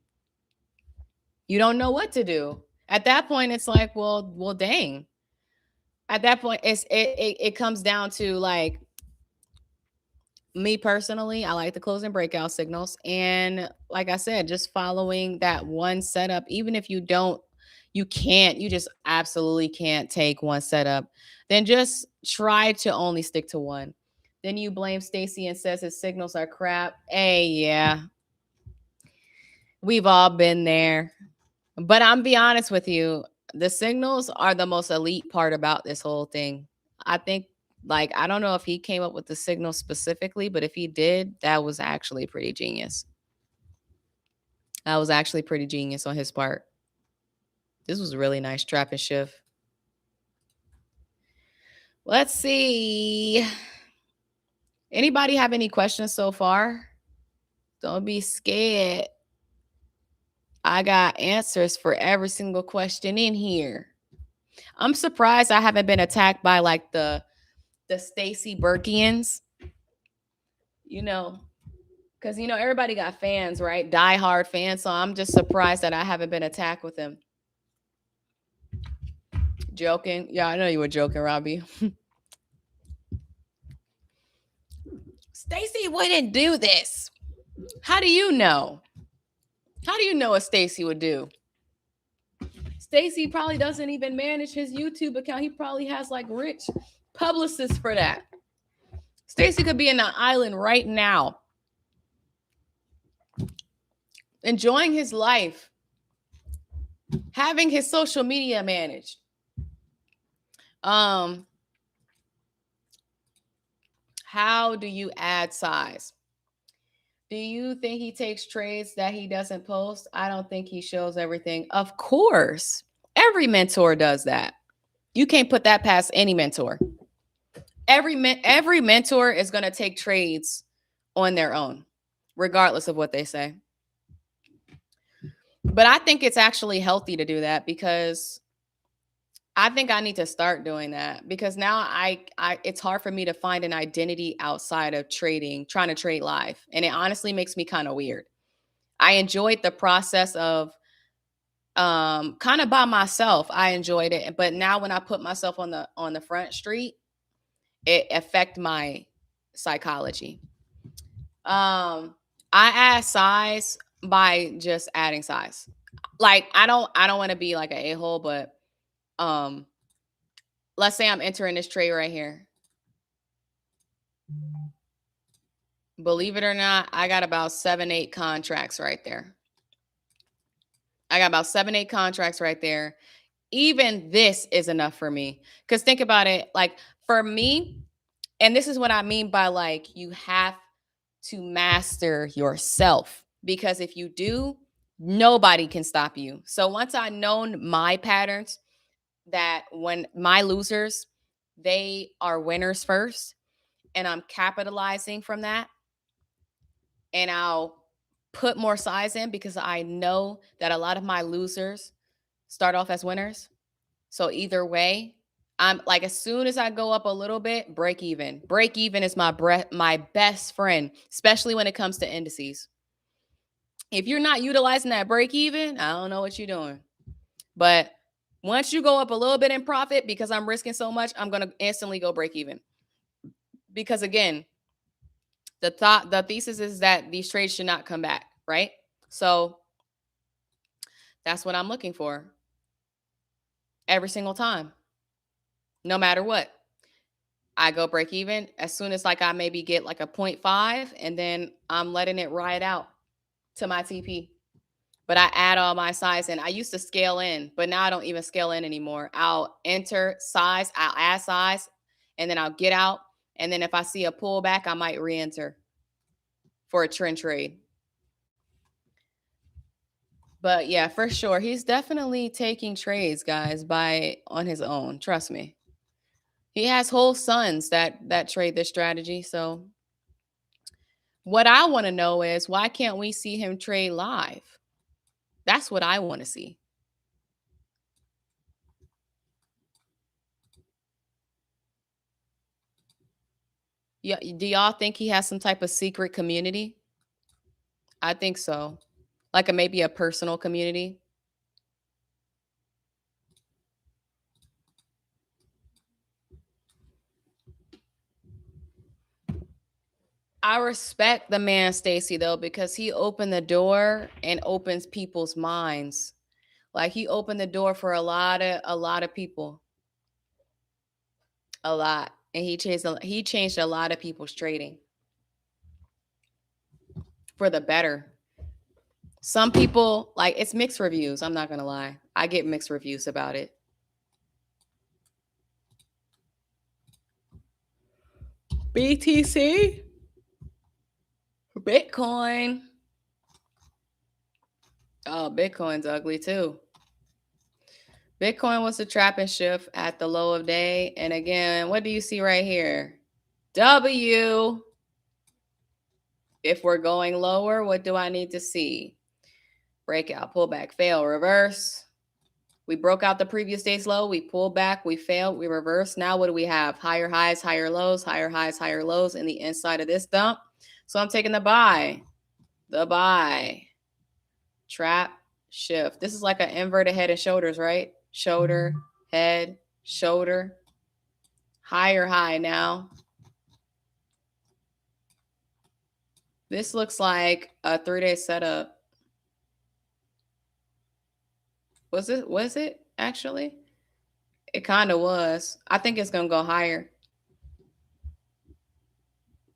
You don't know what to do. At that point, it's like, well, dang. At that point, it comes down to like me personally, I like the closing breakout signals. And like I said, just following that one setup, even if you just absolutely can't take one setup, then just try to only stick to one. Then you blame Stacy and says his signals are crap. Hey, yeah, we've all been there. But I'm be honest with you, the signals are the most elite part about this whole thing. I think like I don't know if he came up with the signal specifically, but if he did, that was actually pretty genius. That was actually pretty genius on his part. This was a really nice trap and shift. Let's see. Anybody have any questions so far? Don't be scared. I got answers for every single question in here. I'm surprised I haven't been attacked by like the Stacy Burkians, you know, because everybody got fans, right? Die hard fans. So I'm just surprised that I haven't been attacked with them. Joking. Yeah, I know you were joking, Robbie. Stacy wouldn't do this. How do you know? How do you know what Stacy would do? Stacy probably doesn't even manage his YouTube account. He probably has like rich publicists for that. Stacy could be in an island right now, enjoying his life, having his social media managed. How do you add size? Do you think he takes trades that he doesn't post? I don't think he shows everything. Of course. Every mentor does that. You can't put that past any mentor. Every mentor is going to take trades on their own, regardless of what they say. But I think it's actually healthy to do that, because I think I need to start doing that, because now I it's hard for me to find an identity outside of trading, trying to trade live. And it honestly makes me kind of weird. I enjoyed the process of kind of by myself. I enjoyed it. But now when I put myself on the front street, it affect my psychology. I add size by just adding size. Like I don't want to be like an a-hole, but let's say I'm entering this trade right here. Believe it or not, I got about 7-8 contracts right there. I got about 7-8 contracts right there. Even this is enough for me. Because think about it, like for me, and this is what I mean by like you have to master yourself, because if you do, nobody can stop you. So once I known my patterns, that when my losers, they are winners first, and I'm capitalizing from that, and I'll put more size in because I know that a lot of my losers start off as winners. So either way, I'm like, as soon as I go up a little bit, break even. Break even is my best friend, especially when it comes to indices. If you're not utilizing that break even, I don't know what you're doing. But once you go up a little bit in profit, because I'm risking so much, I'm going to instantly go break even. Because again, the thesis is that these trades should not come back, right? So that's what I'm looking for every single time, no matter what. I go break even as soon as like I maybe get like a 0.5, and then I'm letting it ride out to my TP. But I add all my size in. I used to scale in, but now I don't even scale in anymore. I'll enter size, I'll add size, and then I'll get out. And then if I see a pullback, I might re-enter for a trend trade. But yeah, for sure, he's definitely taking trades, guys, on his own. Trust me. He has whole sons that trade this strategy. So what I want to know is, why can't we see him trade live? That's what I want to see. Yeah, do y'all think he has some type of secret community? I think so. Like maybe a personal community. I respect the man Stacy though, because he opened the door and opens people's minds. Like he opened the door for a lot of people. A lot. And he changed a lot of people's trading for the better. Some people, like, it's mixed reviews, I'm not going to lie. I get mixed reviews about it. BTC, Bitcoin. Oh, Bitcoin's ugly too. Bitcoin was a trap and shift at the low of day. And again, what do you see right here? W. If we're going lower, what do I need to see? Breakout, pullback, fail, reverse. We broke out the previous day's low. We pulled back. We failed. We reversed. Now what do we have? Higher highs, higher lows, higher highs, higher lows in the inside of this dump. So I'm taking the buy. The buy. Trap, shift. This is like an inverted head and shoulders, right? Shoulder, head, shoulder. Higher high now. This looks like a 3-day setup. Was it actually? It kind of was. I think it's gonna go higher.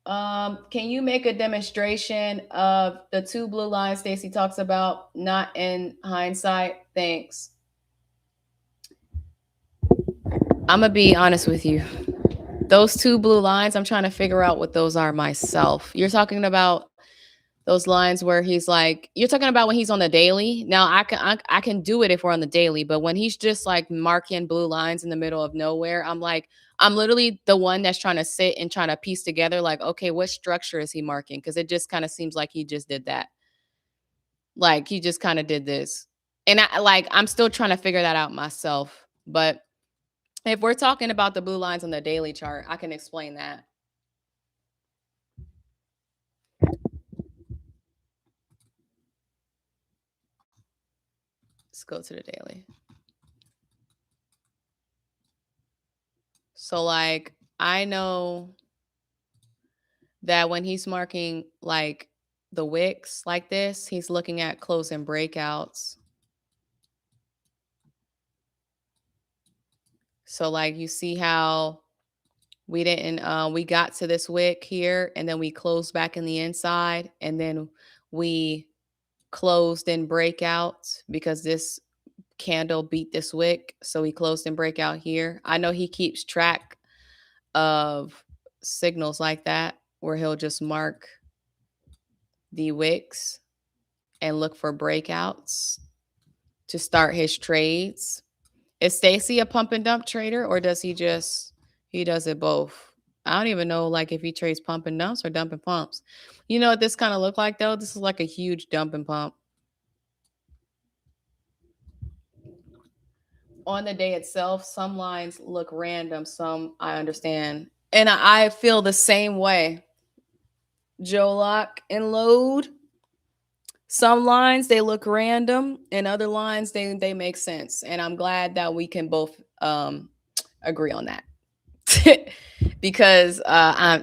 Can you make a demonstration of the 2 blue lines Stacy talks about, not in hindsight? Thanks. I'm gonna be honest with you. Those two blue lines, I'm trying to figure out what those are myself. You're talking about those lines where he's like, you're talking about when he's on the daily. Now I can do it if we're on the daily, but when he's just like marking blue lines in the middle of nowhere, I'm like, I'm literally the one that's trying to sit and trying to piece together like, okay, what structure is he marking? Because it just kind of seems like he just did that. Like he just kind of did this. And I'm still trying to figure that out myself. But if we're talking about the blue lines on the daily chart, I can explain that. Let's go to the daily. So like I know that when he's marking like the wicks like this, he's looking at closing breakouts. So like you see how we didn't we got to this wick here and then we closed back in the inside and then we closed in breakouts because this candle beat this wick. So we closed in breakout here. I know he keeps track of signals like that where he'll just mark the wicks and look for breakouts to start his trades. Is Stacy a pump and dump trader or does he does it both? I don't even know like if he trades pump and dumps or dump and pumps. You know what this kind of look like though? This is like a huge dump and pump. On the day itself, some lines look random, some I understand. And I feel the same way. Joe Lock and Load. Some lines they look random and other lines they make sense. And I'm glad that we can both agree on that. Because I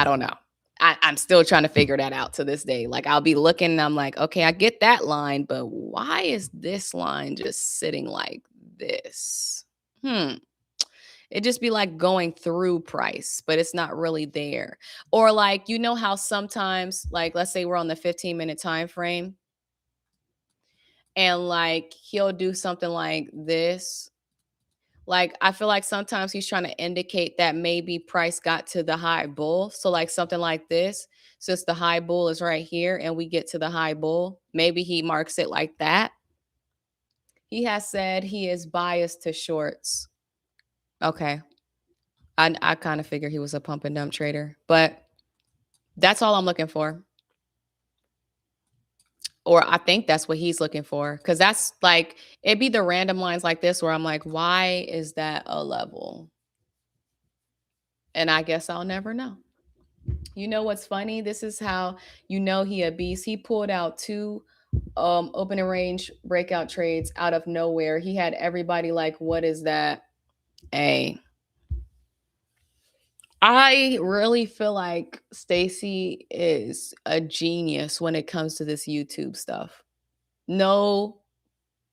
don't know. I'm still trying to figure that out to this day. Like I'll be looking and I'm like, okay, I get that line, but why is this line just sitting like this? It just be like going through price, but it's not really there. Or like, you know how sometimes, like, let's say we're on the 15-minute time frame and like he'll do something like this. Like, I feel like sometimes he's trying to indicate that maybe price got to the high bull. So, like something like this, since the high bull is right here and we get to the high bull, maybe he marks it like that. He has said he is biased to shorts. Okay. I kind of figured he was a pump and dump trader, but that's all I'm looking for. Or I think that's what he's looking for. Cause that's like, it'd be the random lines like this where I'm like, why is that a level? And I guess I'll never know. You know what's funny? This is how you know he a beast. He pulled out two opening range breakout trades out of nowhere. He had everybody like, what is that? Hey, I really feel like Stacy is a genius when it comes to this YouTube stuff. No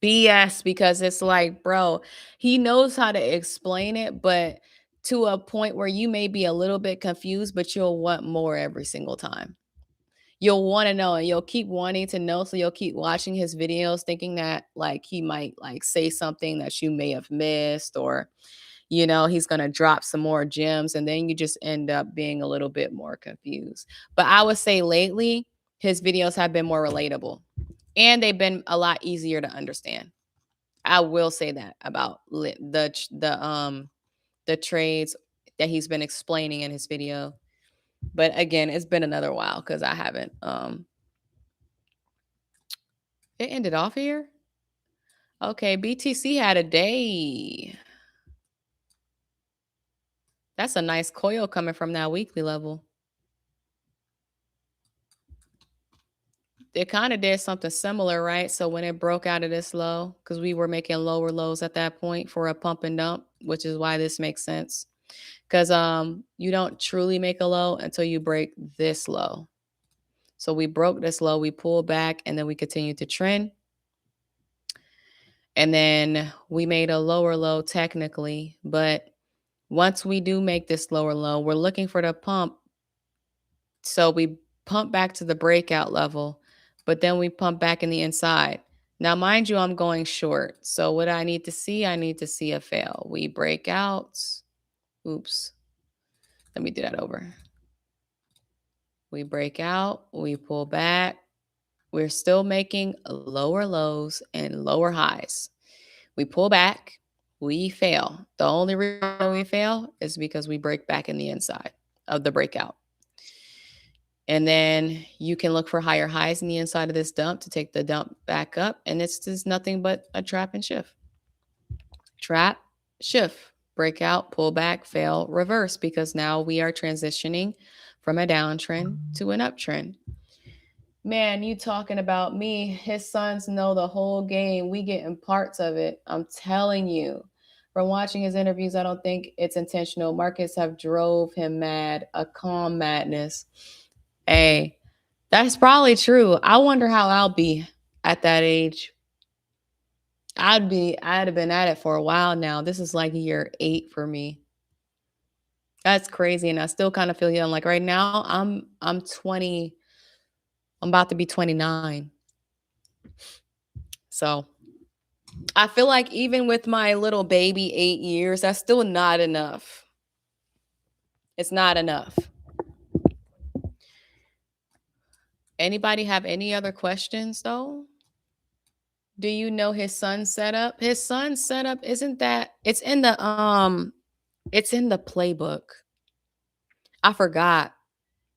BS, because it's like, bro, he knows how to explain it, but to a point where you may be a little bit confused, but you'll want more every single time. You'll want to know and you'll keep wanting to know. So you'll keep watching his videos thinking that like he might like say something that you may have missed or he's going to drop some more gems and then you just end up being a little bit more confused. But I would say lately his videos have been more relatable and they've been a lot easier to understand. I will say that about the trades that he's been explaining in his video. But again, it's been another while cuz I haven't it ended off here. Okay, BTC had a day. That's a nice coil coming from that weekly level. It kind of did something similar, right? So when it broke out of this low, because we were making lower lows at that point for a pump and dump, which is why this makes sense. Because you don't truly make a low until you break this low. So we broke this low, we pulled back, and then we continued to trend. And then we made a lower low technically, but once we do make this lower low, we're looking for the pump. So we pump back to the breakout level, but then we pump back in the inside. Now, mind you, I'm going short. So what I need to see a fail. We break out. Oops. Let me do that over. We break out, we pull back. We're still making lower lows and lower highs. We pull back, we fail. The only reason we fail is because we break back in the inside of the breakout. And then you can look for higher highs in the inside of this dump to take the dump back up. And it's just nothing but a trap and shift. Trap, shift, breakout, pull back, fail, reverse, because now we are transitioning from a downtrend to an uptrend. Man, you talking about me. His sons know the whole game. We getting parts of it. I'm telling you. From watching his interviews, I don't think it's intentional. Markets have drove him mad, a calm madness. Hey, that's probably true. I wonder how I'll be at that age. I'd have been at it for a while now. This is like year 8 for me. That's crazy. And I still kind of feel young. Like right now, I'm 20. I'm about to be 29. So I feel like even with my little baby 8 years, that's still not enough. It's not enough. Anybody have any other questions though? Do you know his son's setup? His son's setup isn't that it's in the playbook. I forgot.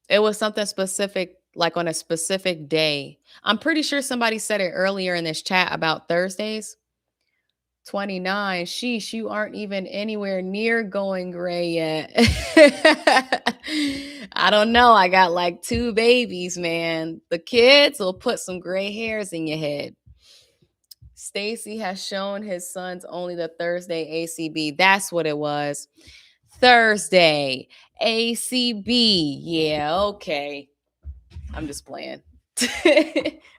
It was something specific, like on a specific day. I'm pretty sure somebody said it earlier in this chat about Thursdays. 29. Sheesh, you aren't even anywhere near going gray yet. I don't know. I got like 2 babies, man. The kids will put some gray hairs in your head. Stacy has shown his sons only the Thursday ACB. That's what it was. Thursday ACB. Yeah, okay. I'm just playing.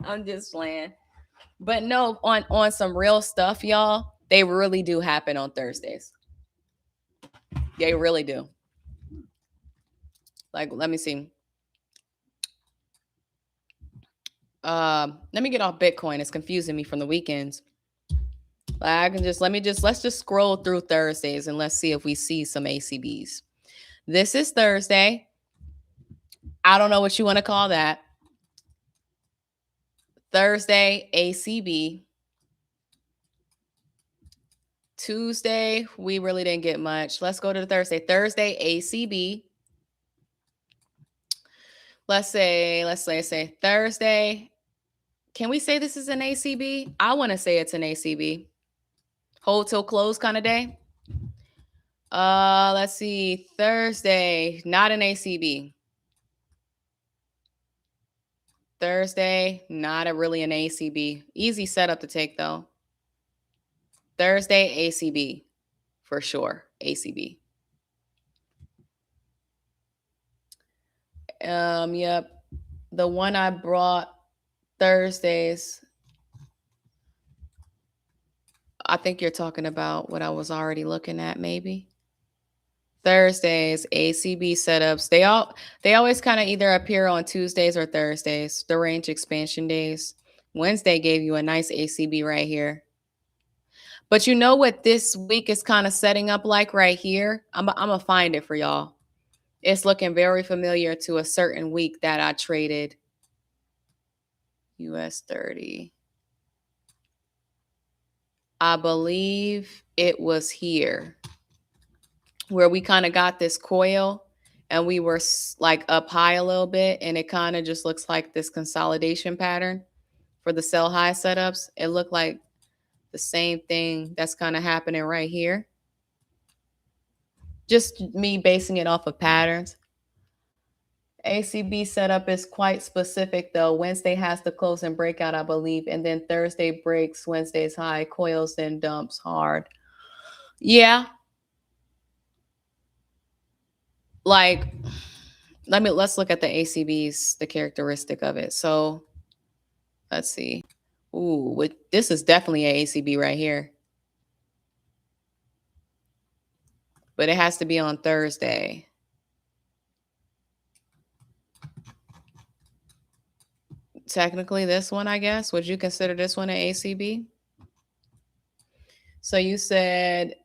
I'm just playing. But no, on some real stuff, y'all, they really do happen on Thursdays. They really do. Like, let me see. Let me get off Bitcoin. It's confusing me from the weekends. Like, let's just scroll through Thursdays and let's see if we see some ACBs. This is Thursday. I don't know what you want to call that. Thursday ACB. Tuesday, we really didn't get much. Let's go to the Thursday. Thursday ACB. Let's say Thursday. Can we say this is an ACB? I want to say it's an ACB. Hold till close kind of day. Let's see. Thursday, not an ACB. Thursday, not really an ACB. Easy setup to take though. Thursday, ACB. For sure. ACB. Yep. The one I brought Thursdays. I think you're talking about what I was already looking at, maybe. Thursdays, ACB setups. They always kind of either appear on Tuesdays or Thursdays. The range expansion days. Wednesday gave you a nice ACB right here. But you know what this week is kind of setting up like right here? I'm going to find it for y'all. It's looking very familiar to a certain week that I traded. US 30. I believe it was here where we kind of got this coil and we were like up high a little bit, and it kind of just looks like this consolidation pattern for the sell high setups. It looked like the same thing that's kind of happening right here. Just me basing it off of patterns. ACB setup is quite specific though. Wednesday has the close and breakout, I believe, and then Thursday breaks, Wednesday's high, coils, then dumps hard. Yeah. Like, let's look at the ACBs, the characteristic of it. So let's see. Ooh, this is definitely an ACB right here. But it has to be on Thursday. Technically, this one, I guess. Would you consider this one an ACB? So you said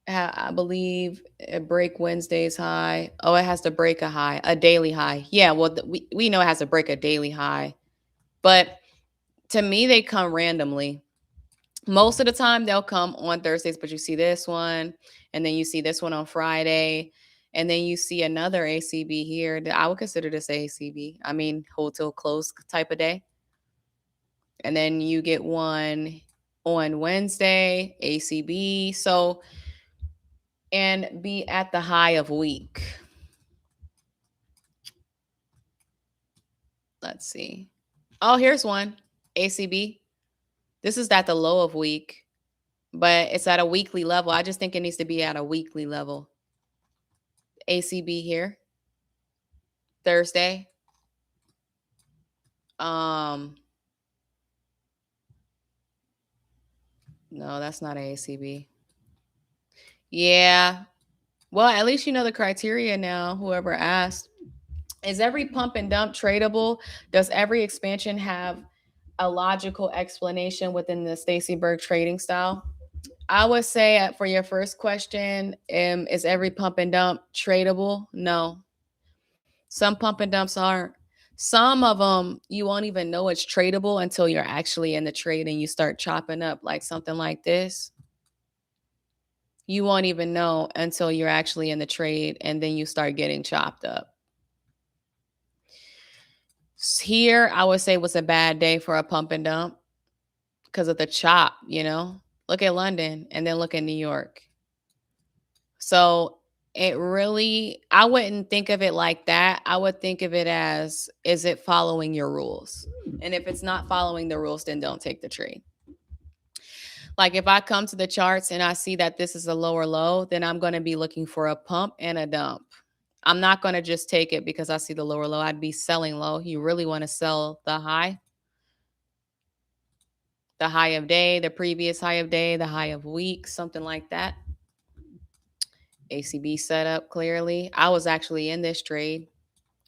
I believe it break Wednesday's high. Oh, it has to break a high, a daily high. Yeah, well, we know it has to break a daily high. But to me, they come randomly. Most of the time, they'll come on Thursdays, but you see this one, and then you see this one on Friday, and then you see another ACB here. I would consider this ACB. I mean, hold till close type of day. And then you get one on Wednesday, ACB. So, and be at the high of week. Let's see. Oh, here's one, ACB. This is at the low of week, but it's at a weekly level. I just think it needs to be at a weekly level. ACB here, Thursday. No, that's not ACB. Yeah. Well, at least you know the criteria now, whoever asked. Is every pump and dump tradable? Does every expansion have a logical explanation within the Stacy Berg trading style? I would say for your first question, is every pump and dump tradable? No. Some pump and dumps aren't. Some of them you won't even know it's tradable until you're actually in the trade and you start chopping up like something like this. You won't even know until you're actually in the trade and then you start getting chopped up. Here, I would say was a bad day for a pump and dump because of the chop, you know? Look at London and then look at New York. So it really, I wouldn't think of it like that. I would think of it as, is it following your rules? And if it's not following the rules, then don't take the trade. Like if I come to the charts and I see that this is a lower low, then I'm going to be looking for a pump and a dump. I'm not going to just take it because I see the lower low. I'd be selling low. You really want to sell the high of day, the previous high of day, the high of week, something like that. ACB setup clearly. I was actually in this trade.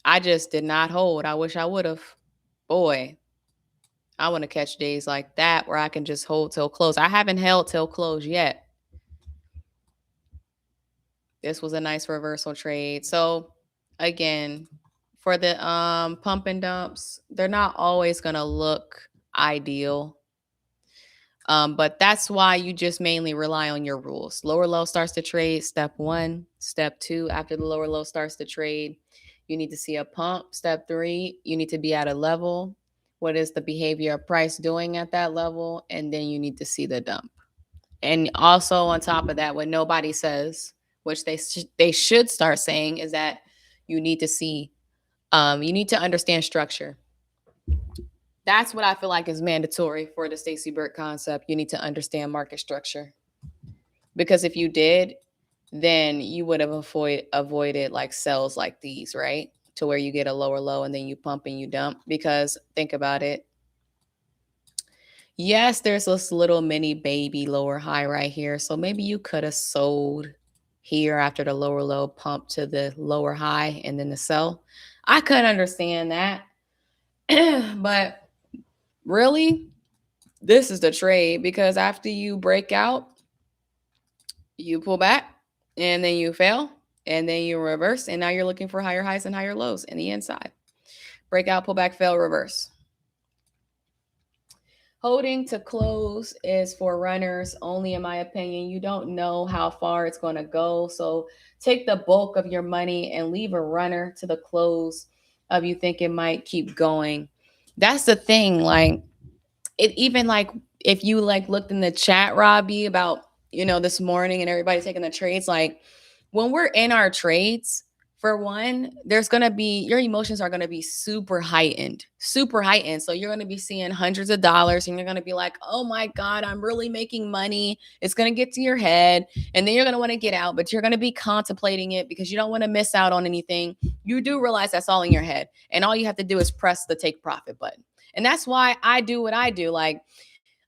I just did not hold. I wish I would have. Boy, I want to catch days like that where I can just hold till close. I haven't held till close yet. This was a nice reversal trade. So again, for the pump and dumps, they're not always going to look ideal. But that's why you just mainly rely on your rules. Lower low starts to trade, step 1. Step 2, after the lower low starts to trade, you need to see a pump. Step 3, you need to be at a level. What is the behavior of price doing at that level? And then you need to see the dump. And also on top of that, what nobody says, which they should start saying, is that you need to see, you need to understand structure. That's what I feel like is mandatory for the Stacy Berg concept. You need to understand market structure. Because if you did, then you would have avoided like sells like these, right? To where you get a lower low and then you pump and you dump. Because think about it. Yes, there's this little mini baby lower high right here. So maybe you could have sold here after the lower low pump to the lower high and then the sell. I could understand that. But really, this is the trade because after you break out, you pull back and then you fail and then you reverse. And now you're looking for higher highs and higher lows in the inside. Breakout, pull back, fail, reverse. Holding to close is for runners only, in my opinion. You don't know how far it's going to go. So take the bulk of your money and leave a runner to the close of you think it might keep going. That's the thing. Like, it even like if you like looked in the chat, Robbie, about, you know, this morning and everybody taking the trades, like when we're in our trades, for one, there's going to be, your emotions are going to be super heightened. So you're going to be seeing hundreds of dollars and you're going to be like, oh my God, I'm really making money. It's going to get to your head. And then you're going to want to get out, but you're going to be contemplating it because you don't want to miss out on anything. You do realize that's all in your head. And all you have to do is press the take profit button. And that's why I do what I do. Like,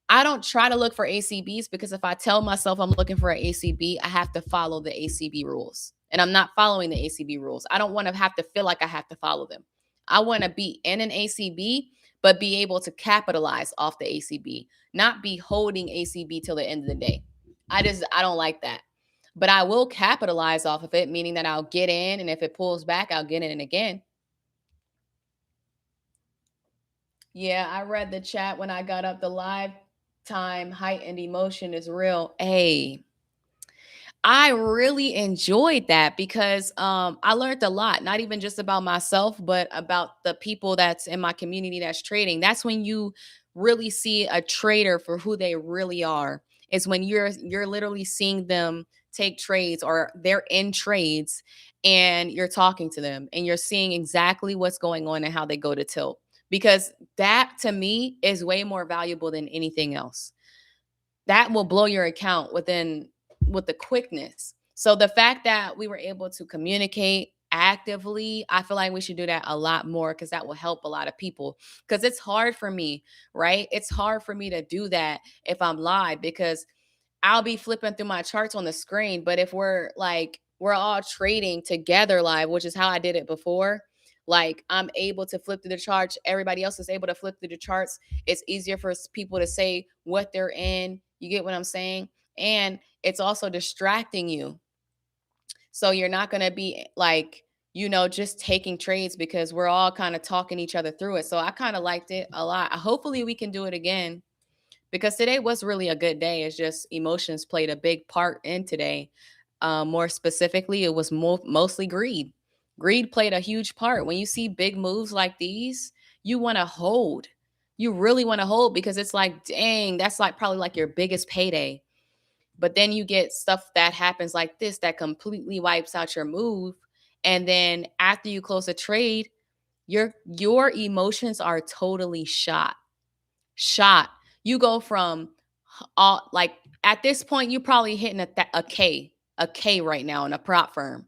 I don't try to look for ACBs because if I tell myself I'm looking for an ACB, I have to follow the ACB rules. And I'm not following the ACB rules. I don't want to have to feel like I have to follow them. I want to be in an ACB, but be able to capitalize off the ACB, not be holding ACB till the end of the day. I don't like that. but I will capitalize off of it, meaning that I'll get in, and if it pulls back, I'll get in again. Yeah, I read the chat when I got up. The live time heightened emotion is real. Hey, I really enjoyed that because I learned a lot, not even just about myself, but about the people that's in my community that's trading. That's when you really see a trader for who they really are. Is when you're literally seeing them take trades or they're in trades and you're talking to them and you're seeing exactly what's going on and how they go to tilt. Because that to me is way more valuable than anything else. That will blow your account with the quickness. So the fact that we were able to communicate actively, I feel like we should do that a lot more because that will help a lot of people. Because it's hard for me, right? It's hard for me to do that if I'm live because I'll be flipping through my charts on the screen. But if we're all trading together live, which is how I did it before, like I'm able to flip through the charts. Everybody else is able to flip through the charts. It's easier for people to say what they're in. You get what I'm saying? And it's also distracting you. So you're not going to be like, just taking trades because we're all kind of talking each other through it. So I kind of liked it a lot. Hopefully we can do it again because today was really a good day. It's just emotions played a big part in today. More specifically, it was mostly greed. Greed played a huge part. When you see big moves like these, you want to hold. You really want to hold because it's like, dang, that's like probably like your biggest payday. But then you get stuff that happens like this that completely wipes out your move. And then after you close a trade, your emotions are totally shot. You go from all like at this point, you probably hitting a K right now in a prop firm.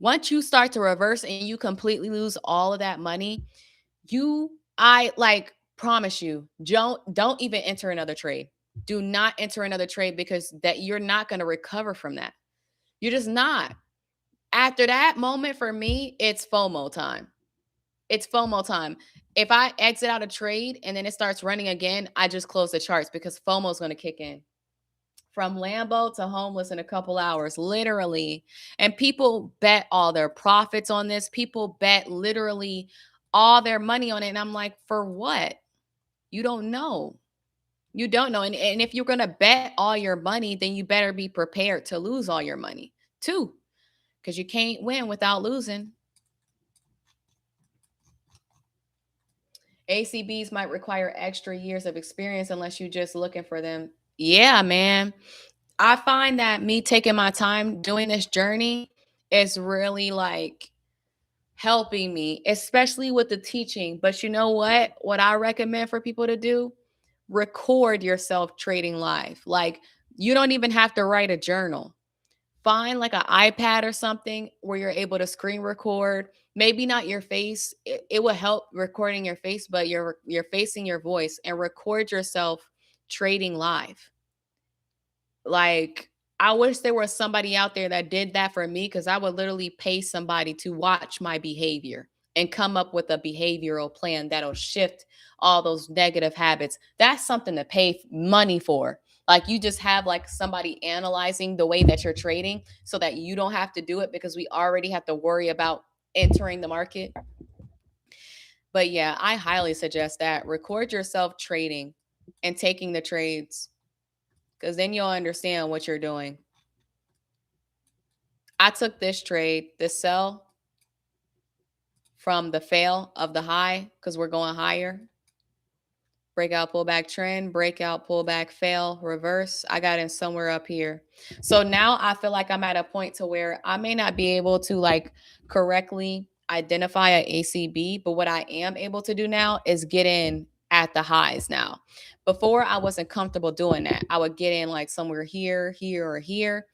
Once you start to reverse and you completely lose all of that money, I like promise you, don't even enter another trade. Do not enter another trade because that you're not going to recover from that. You're just not. After that moment for me, it's FOMO time. It's FOMO time. If I exit out a trade and then it starts running again, I just close the charts because FOMO is going to kick in. From Lambo to homeless in a couple hours, literally. And people bet all their profits on this. People bet literally all their money on it. And I'm like, for what? You don't know. You don't know. And if you're going to bet all your money, then you better be prepared to lose all your money too, because you can't win without losing. ACBs might require extra years of experience unless you're just looking for them. Yeah, man. I find that me taking my time doing this journey is really like helping me, especially with the teaching. But you know what? What I recommend for people to do, record yourself trading live. Like you don't even have to write a journal. Find like an iPad or something where you're able to screen record. Maybe not your face. It will help recording your face, but you're facing your voice and record yourself trading live. Like, I wish there was somebody out there that did that for me because I would literally pay somebody to watch my behavior and come up with a behavioral plan that'll shift all those negative habits. That's something to pay money for. Like, you just have like somebody analyzing the way that you're trading so that you don't have to do it because we already have to worry about entering the market. But yeah, I highly suggest that. Record yourself trading and taking the trades because then you'll understand what you're doing. I took this trade, this sell from the fail of the high because we're going higher. Breakout, pullback trend, breakout, pullback, fail, reverse. I got in somewhere up here. So now I feel like I'm at a point to where I may not be able to like correctly identify an ACB, but what I am able to do now is get in at the highs now. Before I wasn't comfortable doing that. I would get in like somewhere here, here, or here.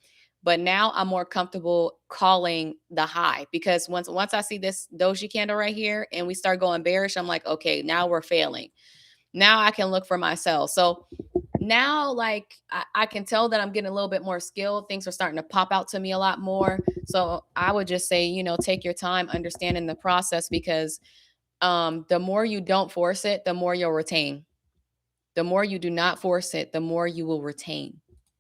But now I'm more comfortable calling the high because once I see this doji candle right here and we start going bearish, I'm like, okay, now we're failing. Now I can look for myself. So now, like, I can tell that I'm getting a little bit more skilled. Things are starting to pop out to me a lot more. So I would just say, take your time understanding the process because the more you don't force it, the more you'll retain. The more you do not force it, the more you will retain.